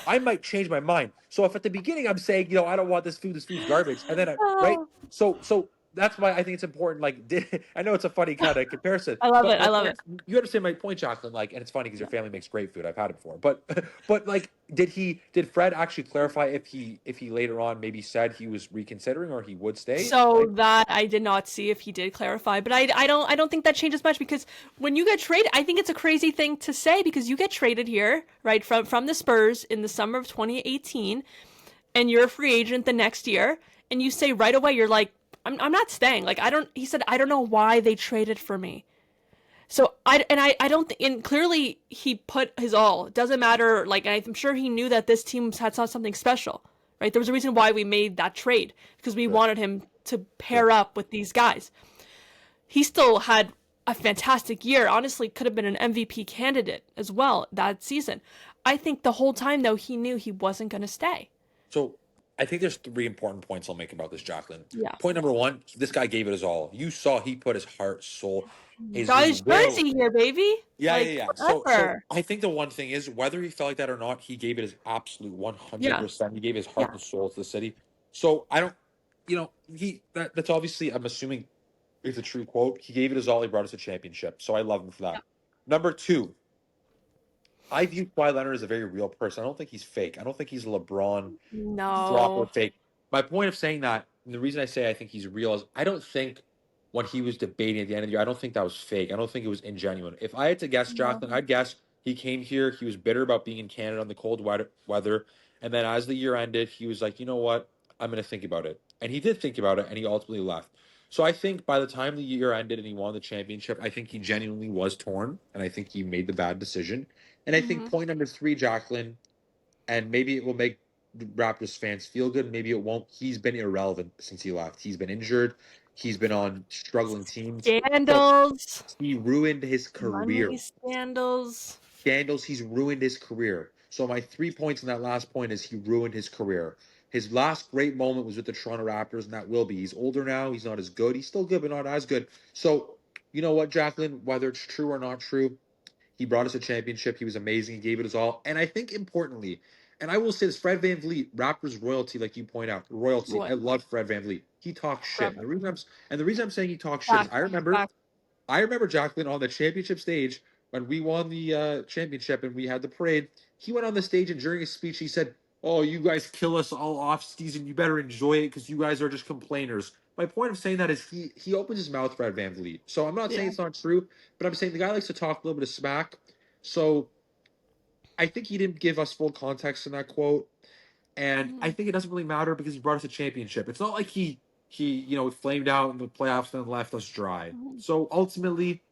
I might change my mind. So if at the beginning I'm saying, I don't want this food. This food's garbage, and then right. Oh, So that's why I think it's important. Like, I know it's a funny kind of comparison, I love but it. my I love point, it. you understand my point, Jaclyn. Like, and it's funny because your family makes great food. I've had it before, but but like, did Fred actually clarify if he later on maybe said he was reconsidering or he would stay? So Like, that I did not see if he did clarify, but I don't think that changes much, because when you get traded, I think it's a crazy thing to say, because you get traded here, right, from the Spurs in the summer of 2018, and you're a free agent the next year, and you say right away, you're like, I'm not staying. Like, I don't. He said, I don't know why they traded for me. So I don't think, and clearly he put his all. It doesn't matter. Like, I'm sure he knew that this team had something special, right? There was a reason why we made that trade, because we sure, wanted him to sure. pair up with these guys. He still had a fantastic year. Honestly, could have been an MVP candidate as well that season. I think the whole time, though, he knew he wasn't going to stay. So I think there's three important points I'll make about this, Jaclyn. Yeah. Point number one, this guy gave it his all. You saw he put his heart, soul, his Got his will. jersey here, baby. Yeah, yeah, Like, yeah. So forever. I think the one thing is whether he felt like that or not, he gave it his absolute Yeah. 100%. He gave his heart Yeah. and soul to the city. So I don't, that's obviously, I'm assuming it's a true quote. He gave it his all. He brought us a championship. So I love him for that. Number two, I view Kawhi Leonard as a very real person. I don't think he's fake. I don't think he's a LeBron flop or No. fake. My point of saying that, and the reason I say I think he's real is I don't think when he was debating at the end of the year, I don't think that was fake. I don't think it was ingenuine. If I had to guess, Jaclyn, No. I'd guess he came here, he was bitter about being in Canada on the cold weather, and then as the year ended, he was like, you know what, I'm going to think about it. And he did think about it, and he ultimately left. So I think by the time the year ended and he won the championship, I think he genuinely was torn, and I think he made the bad decision. And I think Hmm. point number three, Jaclyn, and maybe it will make the Raptors fans feel good. Maybe it won't. He's been irrelevant since he left. He's been injured. He's been on struggling teams. So Scandals. he ruined his career. Money scandals. Scandals. He's ruined his career. So my 3 points in that last point is he ruined his career. His last great moment was with the Toronto Raptors, and that will be. He's older now. He's not as good. He's still good, but not as good. So you know what, Jaclyn? Whether it's true or not true, he brought us a championship. He was amazing. He gave it his all. And I think importantly, and I will say this, Fred Van Vliet, Raptors royalty, like you point out, royalty. I What? love Fred Van Vliet. He talks shit. Forever. And the reason I'm saying he talks shit is Fact. I remember Fact. I remember Jaclyn on the championship stage when we won the championship and we had the parade. He went on the stage and during his speech he said, oh, you guys kill us all off season. You better enjoy it because you guys are just complainers. My point of saying that is he opens his mouth for Ed VanVleet. So I'm not saying Yeah. it's not true, but I'm saying the guy likes to talk a little bit of smack. So I think he didn't give us full context in that quote. And I Mhm. think it doesn't really matter because he brought us a championship. It's not like he flamed out in the playoffs and then left us dry. Mhm. So ultimately,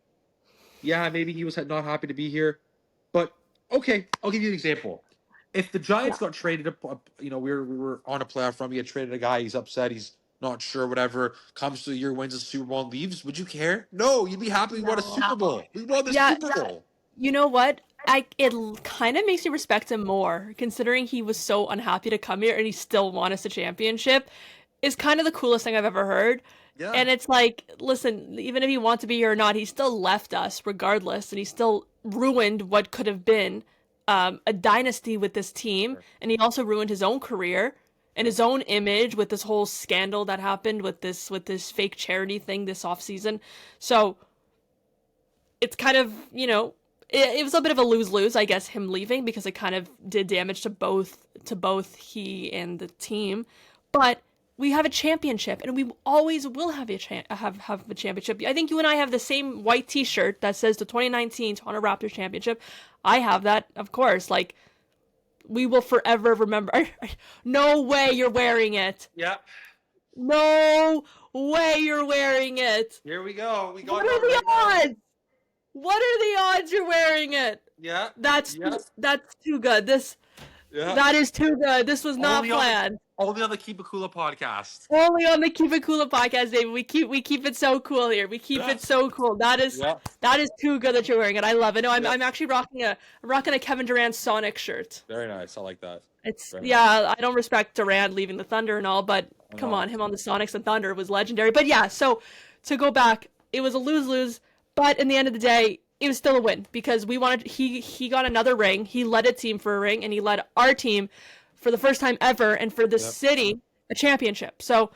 yeah, maybe he was not happy to be here. But okay, I'll give you an example. If the Yeah. Giants got traded up, we were on a playoff run, we get traded a guy, he's upset, he's not sure, whatever, comes to the year, wins the Super Bowl, and leaves, would you care? No, you'd be happy we won a No. Super Bowl. We won the Yeah, Super Bowl. you know what? Kind of makes me respect him more, considering he was so unhappy to come here and he still won us a championship. Is kind of the coolest thing I've ever heard. Yeah. And it's like, listen, even if he wants to be here or not, he still left us regardless, and he still ruined what could have been a dynasty with this team, Sure. and he also ruined his own career and Sure. his own image with this whole scandal that happened with this fake charity thing this offseason. So it's kind of, it was a bit of a lose-lose, I guess, him leaving, because it kind of did damage to both he and the team. But we have a championship, and we always will have have a championship. I think you and I have the same white T-shirt that says the 2019 Toronto Raptors championship. I have that, of course. Like, we will forever remember. No way you're wearing it. Yeah. No way you're wearing it. Here we go. We What got it are on the right now. odds? What are the odds you're wearing it? Yeah. That's Yeah. that's too good. Yeah. That is too good. This was not Only on the planned. only on the Keep It Kula podcast. Only on the Keep It Kula podcast, David. We keep it so cool here. We keep Yeah. it so cool. That is Yeah. that is too good that you're wearing it. I love it. No, I'm Yeah. I'm actually rocking a Kevin Durant Sonic shirt. Very nice. I like that. It's Very nice. yeah, I don't respect Durant leaving the Thunder and all, but I come on, know. him on the Sonics and Thunder was legendary. But yeah, so to go back, it was a lose-lose, but in the end of the day, it was still a win because he got another ring. He led a team for a ring, and he led our team for the first time ever, and for the Yep. city a championship. So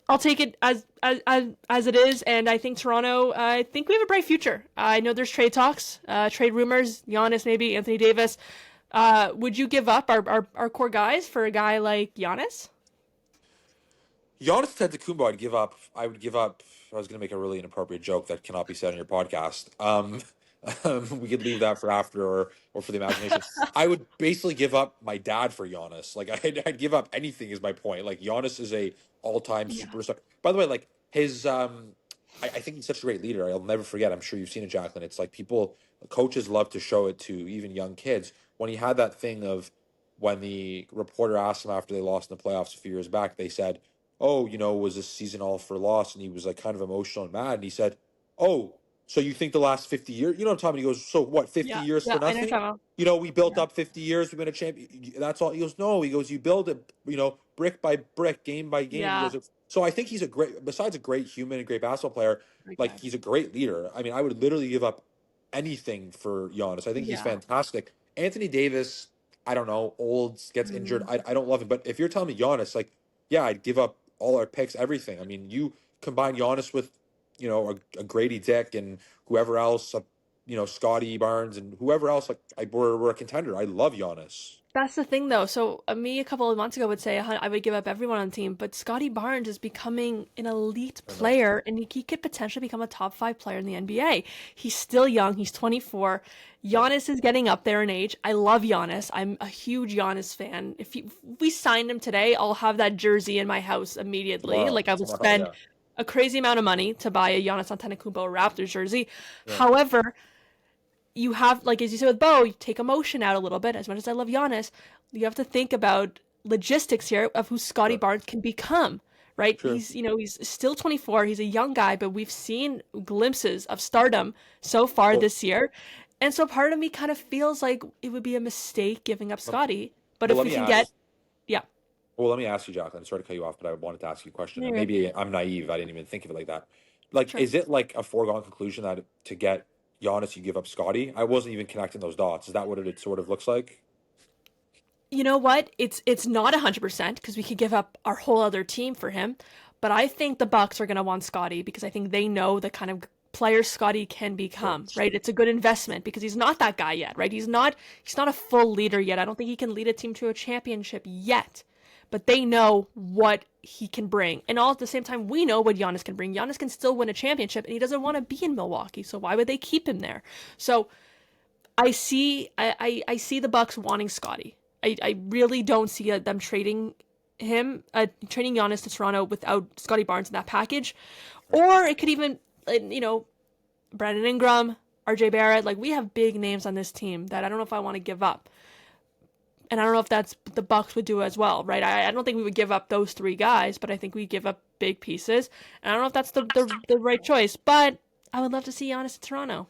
I'll take it as it is, and I think Toronto. I think we have a bright future. I know there's trade talks, trade rumors. Giannis, maybe Anthony Davis. Would you give up our core guys for a guy like Giannis? Giannis Antetokounmpo, I'd give up. I would give up. I was going to make a really inappropriate joke that cannot be said on your podcast. We could leave that for after or for the imagination. I would basically give up my dad for Giannis. Like I'd give up anything. Is my point. Like Giannis is a all-time Yeah. superstar. By the way, like his, I think he's such a great leader. I'll never forget. I'm sure you've seen it, Jaclyn. It's like coaches love to show it to even young kids. When he had that thing of when the reporter asked him after they lost in the playoffs a few years back, they said, "Oh, was this season all for loss?" And he was like kind of emotional and mad. And he said, "Oh, so you think the last 50 years, what I'm talking about?" He goes, "So what, 50 Yeah, years yeah, for I know nothing? Toronto. We built Yeah, up 50 years, we've been a champion. That's all." He goes, "No." He goes, "You build it, brick by brick, game by game." He yeah, goes, "So I think he's besides a great human and great basketball player, like okay. he's a great leader. I mean, I would literally give up anything for Giannis. I think he's Yeah. fantastic. Anthony Davis, I don't know, old, gets injured. Mm. I don't love him. But if you're telling me Giannis, like, yeah, I'd give up all our picks, everything. I mean, you combine Giannis with, a Grady Dick and whoever else, Scotty Barnes and whoever else, like, we're a contender. I love Giannis. That's the thing, though. So me a couple of months ago would say I would give up everyone on the team, but Scotty Barnes is becoming an elite I know. player, and he could potentially become a top 5 player in the NBA. He's still young. He's 24. Yeah. Giannis is getting up there in age. I love Giannis. I'm a huge Giannis fan. If we signed him today, I'll have that jersey in my house immediately. Tomorrow. Like, I will Tomorrow, spend yeah. a crazy amount of money to buy a Giannis Antetokounmpo Raptors jersey. Yeah. However, you have, like as you said with Bo, you take emotion out a little bit. As much as I love Giannis, you have to think about logistics here of who Scotty Sure. Barnes can become, right? Sure. He's still 24. He's a young guy, but we've seen glimpses of stardom so far Well, this year. And so part of me kind of feels like it would be a mistake giving up Scotty. But well, if let we me can ask. yeah. Well, let me ask you, Jacqueline. Sorry to cut you off, but I wanted to ask you a question. No, And you're good. maybe I'm naive. I didn't even think of it like that. Like, Sure. is it like a foregone conclusion that to get Giannis, you give up Scotty? I wasn't even connecting those dots. Is that what it sort of looks like? You know what? It's not 100% because we could give up our whole other team for him, but I think the Bucks are going to want Scotty because I think they know the kind of player Scotty can become, right? It's a good investment because he's not that guy yet, right? He's not a full leader yet. I don't think he can lead a team to a championship yet. But they know what he can bring. And all at the same time, we know what Giannis can bring. Giannis can still win a championship, and he doesn't want to be in Milwaukee. So why would they keep him there? So I see the Bucks wanting Scotty. I really don't see them trading trading Giannis to Toronto without Scotty Barnes in that package. Or it could even, Brandon Ingram, RJ Barrett. Like, we have big names on this team that I don't know if I want to give up. And I don't know if that's the Bucks would do as well, right? I don't think we would give up those three guys, but I think we give up big pieces. And I don't know if that's the right choice, but I would love to see Giannis in Toronto.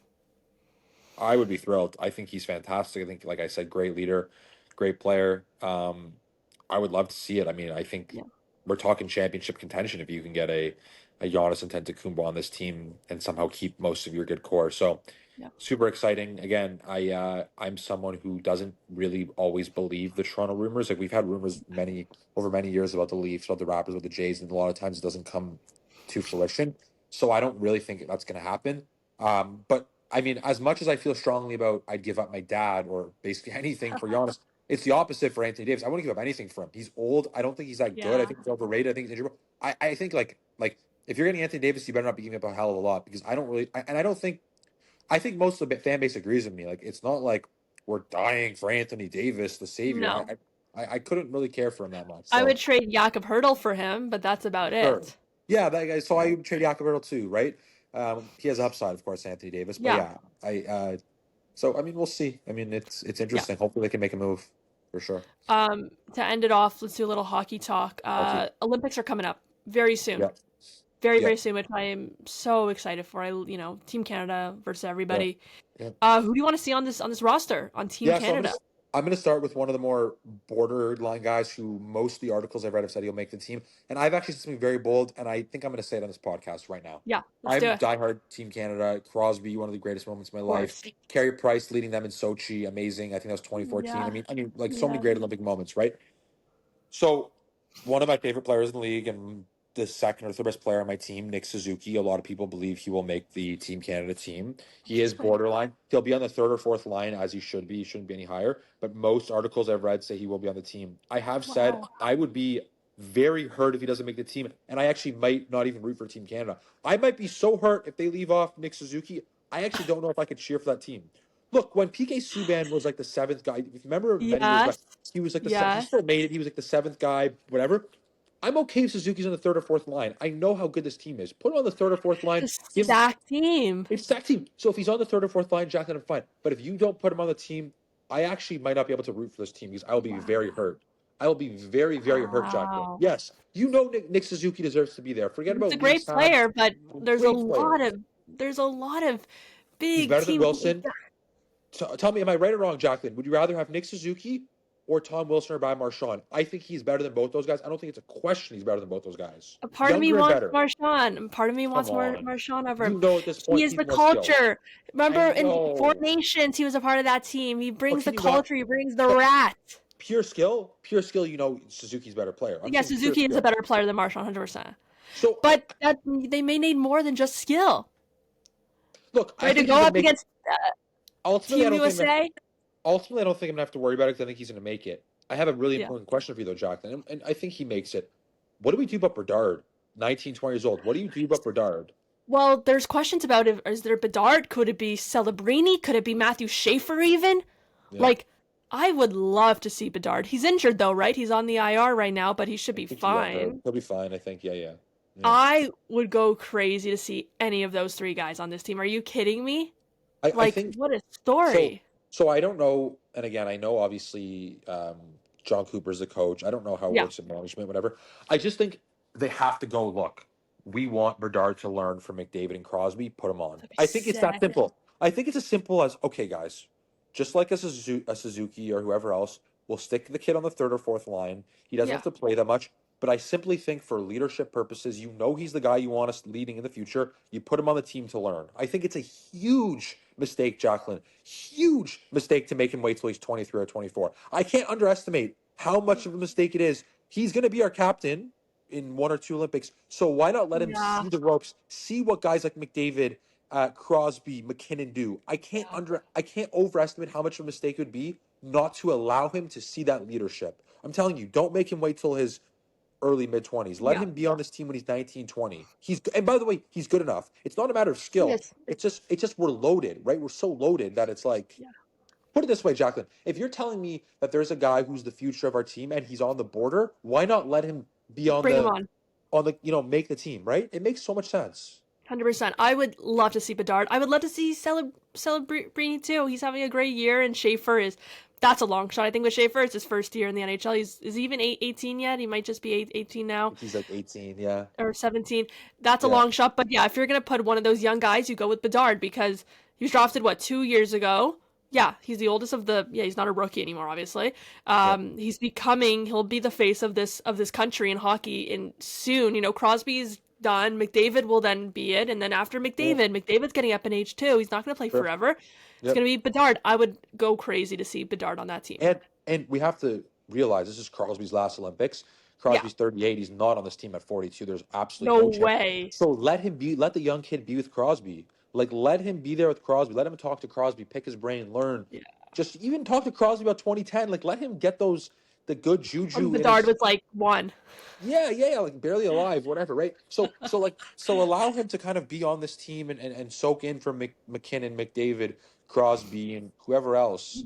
I would be thrilled. I think he's fantastic. I think, like I said, great leader, great player. I would love to see it. I mean, I think we're talking championship contention if you can get a Giannis Antetokounmpo on this team and somehow keep most of your good core. So super exciting. Again, I'm someone who doesn't really always believe the Toronto rumors. Like, we've had rumors over many years about the Leafs, about the Raptors, about the Jays, and a lot of times it doesn't come to fruition. So I don't really think that's going to happen. But I mean, as much as I feel strongly about I'd give up my dad or basically anything for Giannis, it's the opposite for Anthony Davis. I wouldn't give up anything for him. He's old. I don't think he's that good. I think he's overrated. I think he's injured. I think like if you're getting Anthony Davis, you better not be giving up a hell of a lot, because I think most of the fan base agrees with me. Like, it's not like we're dying for Anthony Davis, the savior. No. I couldn't really care for him that much. So. I would trade Jakob Hurtle for him, but that's about it. Yeah, that guy. So I would trade Jakob Hurtle too, right? He has upside, of course, Anthony Davis. But so I mean, we'll see. I mean, it's interesting. Yeah. Hopefully, they can make a move for sure. To end it off, let's do a little hockey talk. Olympics are coming up very soon. Yeah. Very soon, which I am so excited for. Team Canada versus everybody. Yeah. Who do you want to see on this roster on Team Canada? So I'm going to start with one of the more borderline guys who most of the articles I've read have said he'll make the team. And I've actually said something very bold, and I think I'm going to say it on this podcast right now. Yeah, I'm diehard Team Canada. Crosby, one of the greatest moments of my life. Carey Price leading them in Sochi, amazing. I think that was 2014. Yeah. I mean, like so many great Olympic moments, right? So one of my favorite players in the league and the second or third best player on my team, Nick Suzuki. A lot of people believe he will make the Team Canada team. He is borderline. He'll be on the third or fourth line, as he should be. He shouldn't be any higher. But most articles I've read say he will be on the team. I have said I would be very hurt if he doesn't make the team. And I actually might not even root for Team Canada. I might be so hurt if they leave off Nick Suzuki. I actually don't know if I could cheer for that team. Look, when PK Subban was like the seventh guy, if you remember, he was like the seventh. He still made it. He was like the seventh guy, whatever. I'm okay if Suzuki's on the third or fourth line. I know how good this team is. Put him on the third or fourth line. It's a stacked team. It's a stacked team. So if he's on the third or fourth line, Jaclyn, I'm fine. But if you don't put him on the team, I actually might not be able to root for this team because I will be very hurt. I will be very, very hurt, Jaclyn. Yes. You know Nick Suzuki deserves to be there. Forget about He's a great player, but there's a lot of big He's better than Wilson. Tell me, am I right or wrong, Jaclyn? Would you rather have Nick Suzuki or Tom Wilson or Brad Marchand? I think he's better than both those guys. I don't think it's a question he's better than both those guys. A part of me wants Marchand. Part of me wants Marchand over him. You know, at this point, he is the culture. Remember, in Four Nations, he was a part of that team. He brings the culture. He brings the rat. Pure skill. You know, Suzuki's a better player. Suzuki is a better player than Marchand, 100%. So, but they may need more than just skill. Look, I to go up against Team USA. Ultimately, I don't think I'm going to have to worry about it because I think he's going to make it. I have a really important question for you, though, Jaclyn, and I think he makes it. What do we do about Bedard, 19, 20 years old? What do you do about Bedard? Well, there's questions about it. Is there Bedard? Could it be Celebrini? Could it be Matthew Schaefer even? Yeah. Like, I would love to see Bedard. He's injured, though, right? He's on the IR right now, but he should be fine. He'll be fine, I think. Yeah. I would go crazy to see any of those three guys on this team. Are you kidding me? I think, what a story. So I don't know, and again, I know obviously John Cooper's the coach. I don't know how it works in management, whatever. I just think they have to go, look, we want Bedard to learn from McDavid and Crosby, put him on. I think it's that simple. I think it's as simple as, okay, guys, just like a Suzuki or whoever else, we'll stick the kid on the third or fourth line. He doesn't have to play that much. But I simply think for leadership purposes, you know he's the guy you want us leading in the future. You put him on the team to learn. I think it's a huge mistake, Jaclyn. Huge mistake to make him wait till he's 23 or 24. I can't underestimate how much of a mistake it is. He's going to be our captain in one or two Olympics. So why not let him see the ropes, see what guys like McDavid Crosby, McKinnon do. Yeah. I can't overestimate how much of a mistake it would be not to allow him to see that leadership. I'm telling you, don't make him wait till his early mid 20s. Let Yeah. him be on this team when he's 19, 20. And by the way, he's good enough. It's not a matter of skill. Yes. It's just we're loaded, right? We're so loaded that it's like, Yeah. put it this way, Jaclyn. If you're telling me that there's a guy who's the future of our team and he's on the border, why not let him be Bring him on. make the team, right? It makes so much sense. 100%. I would love to see Bedard. I would love to see Celebrini too. He's having a great year, and Schaefer is. That's a long shot. I think with Schaefer, it's his first year in the NHL. Is he even 18 yet? He might just be 18 now. He's like 18, yeah. Or 17. That's a Yeah. long shot. But yeah, if you're going to put one of those young guys, you go with Bedard because he was drafted, 2 years ago? Yeah, he's the oldest of the. Yeah, he's not a rookie anymore, obviously. Yeah. He'll be the face of this country in hockey. And soon, Crosby's done. McDavid will then be it. And then after Yeah. McDavid's getting up in age too. He's not going to play Sure. forever. It's Yep. going to be Bedard. I would go crazy to see Bedard on that team. And we have to realize this is Crosby's last Olympics. Yeah. Crosby's 38. He's not on this team at 42. There's absolutely No no chance. way. So let the young kid be with Crosby. Like, let him be there with Crosby. Let him talk to Crosby, pick his brain, learn. Yeah. Just even talk to Crosby about 2010. Like, let him get the good juju in Bedard his. was like one. Yeah, like barely alive, whatever, right? So allow him to kind of be on this team and soak in from McKinnon, McDavid, Crosby, and whoever else.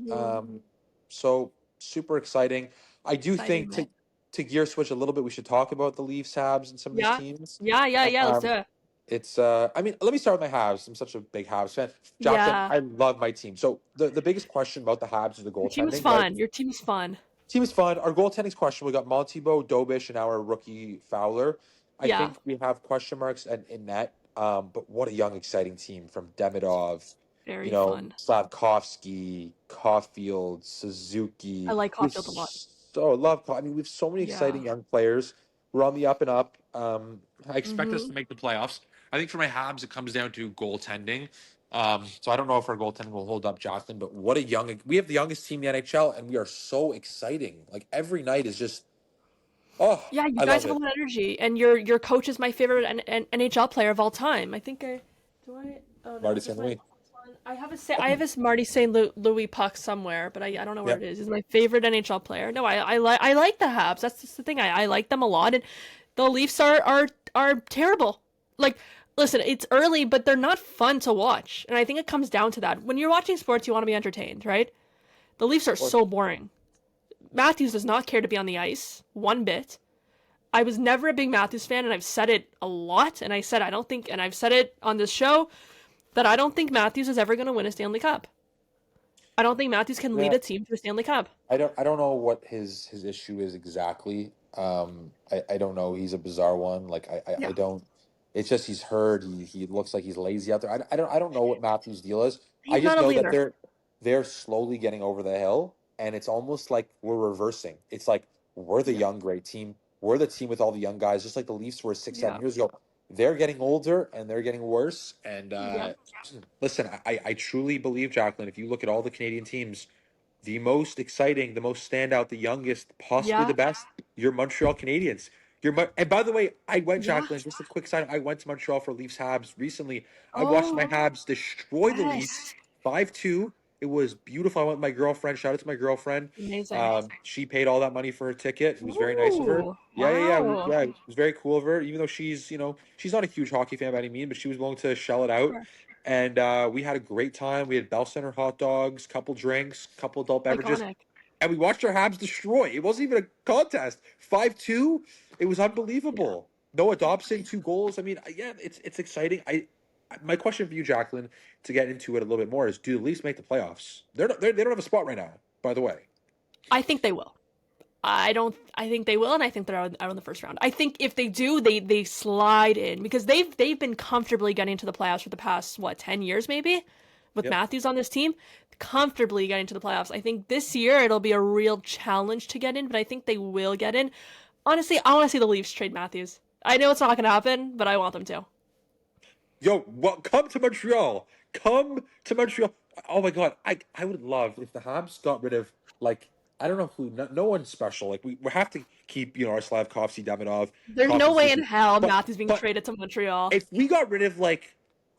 So super exciting. I do Exciting, think man. to gear switch a little bit, we should talk about the Leafs, Habs, and some of these Yeah. teams. Yeah. Let's do it. It's I mean, let me start with my Habs. I'm such a big Habs fan. Jaclyn, Yeah. I love my team. So the biggest question about the Habs is the Your team is goaltending, right? fun. Your team is fun. Team is fun. Our goaltending's question. We got Montibo, Dobish, and our rookie Fowler. I Yeah. think we have question marks in net. But what a young, exciting team from Demidov, Very fun. Slavkovsky, Caulfield, Suzuki. I like Caulfield a lot. So love. I mean, we have so many exciting young players. We're on the up and up. I expect us to make the playoffs. I think for my Habs, it comes down to goaltending. So I don't know if our goaltending will hold up, Jaclyn, but we have the youngest team in the NHL, and we are so exciting. Like every night is just, Yeah, you I guys love have a it. lot of energy, and your coach is my favorite NHL player of all time. I think do I. Oh no, Marty is this St. Louis. I have a Marty St. Louis puck somewhere, but I don't know where Yep. it is. He's my favorite NHL player. No, I like the Habs. That's just the thing. I like them a lot, and the Leafs are terrible. Like, listen, it's early, but they're not fun to watch, and I think it comes down to that. When you're watching sports, you want to be entertained, right? The Leafs are so boring. Matthews does not care to be on the ice one bit. I was never a big Matthews fan, and I've said it a lot, and I've said it on this show, that I don't think Matthews is ever going to win a Stanley Cup. I don't think Matthews can lead Yeah. a team to a Stanley Cup. I don't know what his issue is exactly. I don't know. He's a bizarre one. Like I don't. It's just he's hurt. He looks like he's lazy out there. I don't know what Matthews' deal is. I He's just not a know that leader. they're slowly getting over the hill, and it's almost like we're reversing. It's like we're the young great team. We're the team with all the young guys, just like the Leafs were 6-7 years ago. They're getting older and they're getting worse. And listen, I truly believe, Jaclyn, if you look at all the Canadian teams, the most exciting, the most standout, the youngest, possibly the best, your Montreal Canadiens. And by the way, I went, Yeah. Jaclyn, just a quick side. I went to Montreal for Leafs Habs recently. I watched my Habs destroy the Leafs 5-2. It was beautiful. I went with my girlfriend. Shout out to my girlfriend. Amazing. She paid all that money for her ticket. It was very nice of her. Ooh, Yeah. wow. It was very cool of her. Even though she's not a huge hockey fan by any means, but she was willing to shell it out. Sure. And we had a great time. We had Bell Center hot dogs, couple drinks, couple adult beverages. Iconic. And we watched our Habs destroy. It wasn't even a contest. 5-2. It was unbelievable. Noah Dobson, 2 goals. I mean, yeah, it's exciting. My question for you, Jaclyn, to get into it a little bit more is: do the Leafs make the playoffs? They don't have a spot right now. By the way, I think they will. I think they will, and I think they're out in the first round. I think if they do, they slide in because they've been comfortably getting to the playoffs for the past 10 years maybe, with Matthews on this team, comfortably getting to the playoffs. I think this year it'll be a real challenge to get in, but I think they will get in. Honestly, I want to see the Leafs trade Matthews. I know it's not going to happen, but I want them to. Yo, come to Montreal. Come to Montreal. Oh my God, I would love if the Habs got rid of, like, I don't know who, no one special. Like we have to keep our Slavkovsky, Demidov. There's no way in hell But- Matthews being but traded to Montreal. if we got rid of like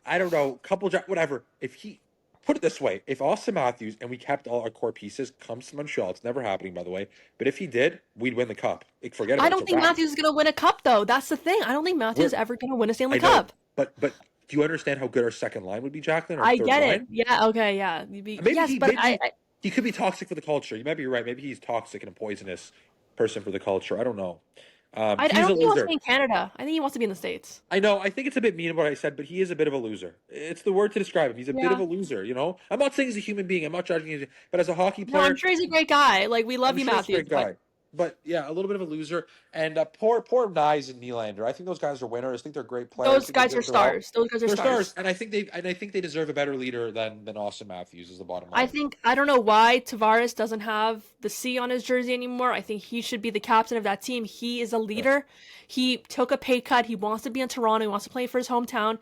I don't know, whatever. If he put it this way, if Austin Matthews and we kept all our core pieces comes to Montreal, it's never happening, by the way. But if he did, we'd win the cup. Like, forget I about it. It's don't a think wrap. Matthews is going to win a cup, though. That's the thing. I don't think Matthews is We're ever going to win a Stanley I know, Cup. but do you understand how good our second line would be, Jaclyn, or I third get it. line? Yeah. Okay. Yeah. Maybe Yes, he but maybe he could be toxic for the culture. You might be right. Maybe he's toxic and a poisonous person for the culture. I don't know. I He's don't a think he wants to be loser. in Canada. I think he wants to be in the States. I know. I think it's a bit mean of what I said, but he is a bit of a loser. It's the word to describe him. He's a bit of Yeah. a loser. I'm not saying he's a human being. I'm not judging him, but as a hockey No, I'm player, sure he's a great guy. Like, we love I'm you, sure he's a Matthews, great but guy. But yeah, a little bit of a loser. And poor Nyes and Nylander. I think those guys are winners. I think they're great players. I those think they guys are deserve their all. stars. Those guys are They're stars, stars. and I think they deserve a better leader than Austin Matthews. Is the bottom I line. think I don't know why Tavares doesn't have the C on his jersey anymore. I think he should be the captain of that team. He is a Yeah. leader. He took a pay cut. He wants to be in Toronto. He wants to play for his hometown.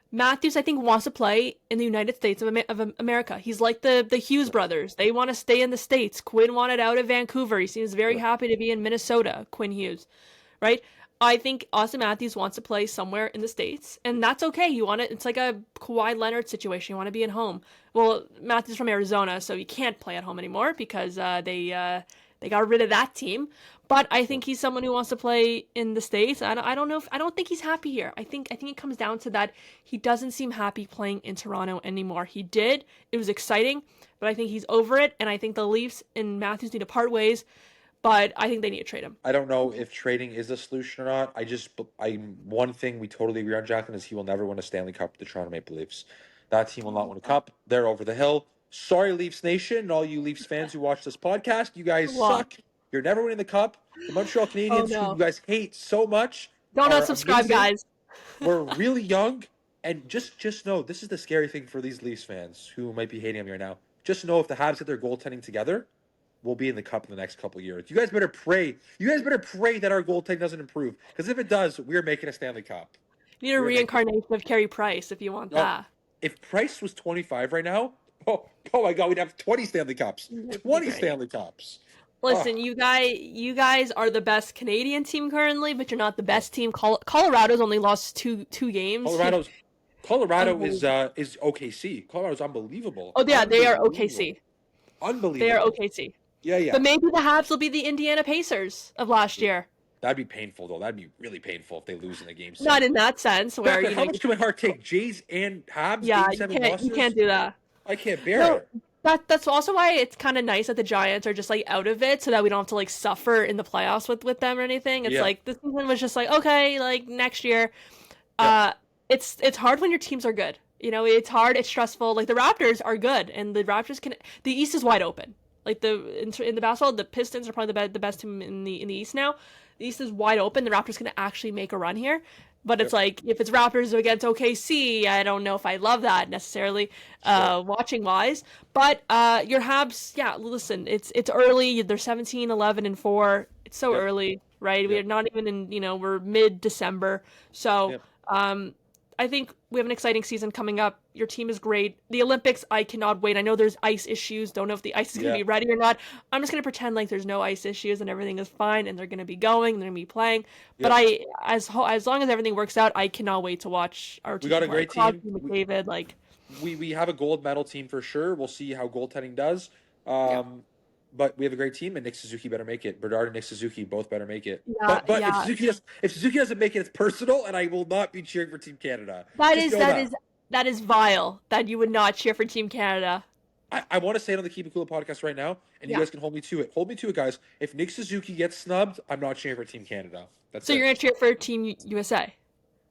Matthews, I think, wants to play in the United States of America. He's like the Hughes brothers. They want to stay in the States. Quinn wanted out of Vancouver. He seems very Yeah. happy to be in Minnesota, Quinn Hughes, right? I think Austin Matthews wants to play somewhere in the States, and that's okay. It's like a Kawhi Leonard situation. You want to be at home. Well, Matthews from Arizona, so he can't play at home anymore because they got rid of that team. But I think he's someone who wants to play in the States. I don't know. I don't think he's happy here. I think it comes down to that he doesn't seem happy playing in Toronto anymore. He did. It was exciting, but I think he's over it. And I think the Leafs and Matthews need to part ways. But I think they need to trade him. I don't know if trading is the solution or not. One thing we totally agree on, Jacqueline, is he will never win a Stanley Cup with the Toronto Maple Leafs. That team will not win a cup. They're over the hill. Sorry, Leafs Nation, and all you Leafs fans who watch this podcast. You guys What? suck. You're never winning the cup. The Montreal Oh Canadiens, who you no! guys hate so much, Don't are unsubscribe, amazing. guys. We're really young, and just know this is the scary thing for these Leafs fans who might be hating on me right now. Just know if the Habs get their goaltending together, we'll be in the cup in the next couple of years. You guys better pray. You guys better pray that our goaltending doesn't improve, because if it does, we're making a Stanley Cup. You need a We're making. reincarnation of Carey Price if you want No, that. if Price was 25 right now, oh my God, we'd have 20 Stanley Cups. That'd be 20 great. Stanley Cups. Listen, Oh, you guys are the best Canadian team currently, but you're not the best team. Colorado's only lost two games. Colorado Unbelievable. is OKC. Colorado's unbelievable. Oh yeah, they are Unbelievable. OKC. They are Unbelievable. OKC. Yeah. But maybe the Habs will be the Indiana Pacers of last year. That'd be painful, though. That'd be really painful if they lose in a game Not 7. in that sense, where Jacqueline, how much do my heart take? Jays and Habs, yeah, game 7 losses? you can't do that. I can't bear No, it. that's also why it's kind of nice that the Giants are just like out of it, so that we don't have to like suffer in the playoffs with them or anything. It's Yeah. like this season was just like okay, like next year. Yeah. It's hard when your teams are good. It's hard. It's stressful. Like the Raptors are good, and the Raptors can. The East is wide open. Like in the basketball, the Pistons are probably the best team in the East now. The East is wide open. The Raptors can actually make a run here. But it's Yep. like if it's Raptors against OKC, I don't know if I love that necessarily, Sure. watching wise. But your Habs, yeah, listen, it's early. They're 17, 11, and 4. It's so Yep. early, right? We're Yep. not even we're mid-December. So Yep. I think we have an exciting season coming up. Your team is great. The Olympics, I cannot wait. I know there's ice issues. Don't know if the ice is going to Yeah. be ready or not. I'm just going to pretend like there's no ice issues and everything is fine and they're going to be going, they're going to be playing. But Yep. as long as everything works out, I cannot wait to watch our We team got a play. great Crosby, team. McDavid, like, We have a gold medal team for sure. We'll see how goaltending does. yeah. But we have a great team, and Nick Suzuki better make it. Bernard and Nick Suzuki both better make it. Yeah, But yeah. if Suzuki doesn't make it, it's personal, and I will not be cheering for Team Canada. That Just is know that is that is vile that you would not cheer for Team Canada. I want to say it on the Keep It Kula podcast right now, and you Yeah. guys can hold me to it. Hold me to it, guys. If Nick Suzuki gets snubbed, I'm not cheering for Team Canada. That's So it. you're going to cheer for Team USA.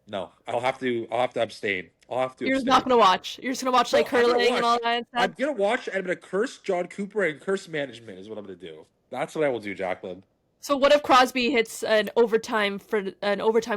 No, I'll have to abstain. I'll have to You're just abstain. not going to watch. You're just going to watch like No, I'm gonna curling and all watch. that I'm instead. gonna watch, and I'm gonna curse John Cooper and curse management. Is what I'm gonna do. That's what I will do, Jacqueline. So what if Crosby hits an overtime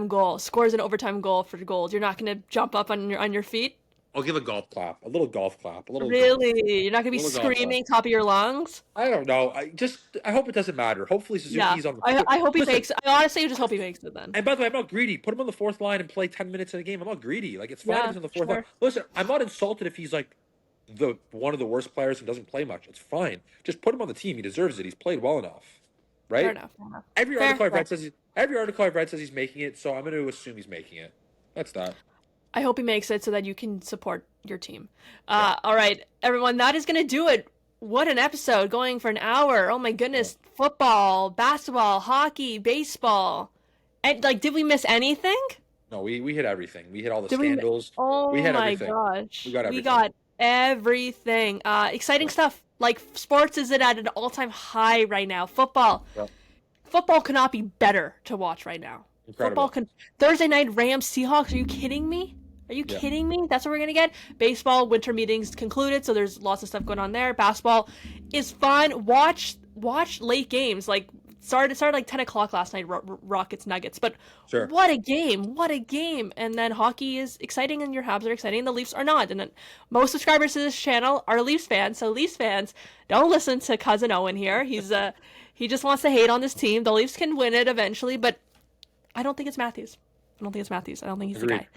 goal, scores an overtime goal for goals? You're not going to jump up on your feet? I'll give a golf clap, a little golf clap, a little. Really? You're not going to be Little golf screaming top of your lungs? I don't know. I hope it doesn't matter. Hopefully Yeah. Suzuki's on the. I hope he Listen, makes it. I honestly just hope he makes it then. and by the way, I'm not greedy. Put him on the fourth line and play 10 minutes in a game. I'm not greedy. Like it's fine if Yeah, he's on the fourth line. sure. Listen, I'm not insulted if he's like one of the worst players and doesn't play much. It's fine. Just put him on the team. He deserves it. He's played well enough, right? Fair enough. Fair enough. Every Fair, article I've fair. read says every article I've read says he's making it. So I'm going to assume he's making it. That's that. I hope he makes it so that you can support your team. All right, everyone, that is going to do it. What an episode, going for an hour. Oh my goodness. Football, basketball, hockey, baseball. And like, did we miss anything? No, we hit everything. We hit all the Did we? scandals. We Oh had my everything. gosh. We got We everything. got everything. Exciting Yeah. stuff. Like, sports is at an all-time high right now. Football. Yeah. Football cannot be better to watch right now. Incredible. Thursday night Rams Seahawks. Are you kidding me? Are you Yeah. kidding me? That's what we're gonna get. Baseball winter meetings concluded, so there's lots of stuff going on there. Basketball is fun. Watch late games. Like started like 10 o'clock last night. Rockets Nuggets, but Sure. what a game! What a game! And then hockey is exciting, and your Habs are exciting, and the Leafs are not. And then most subscribers to this channel are Leafs fans. So Leafs fans, don't listen to cousin Owen here. He just wants to hate on this team. The Leafs can win it eventually, but I don't think it's Matthews. I don't think he's Agreed. the guy.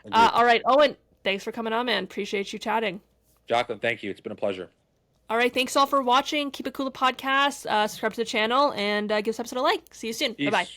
Agreed. All right, Owen, thanks for coming on, man. Appreciate you chatting. Jaclyn, thank you. It's been a pleasure. All right, thanks all for watching. Keep It Kula Podcast. Subscribe to the channel and give this episode a like. See you soon. Peace. Bye-bye.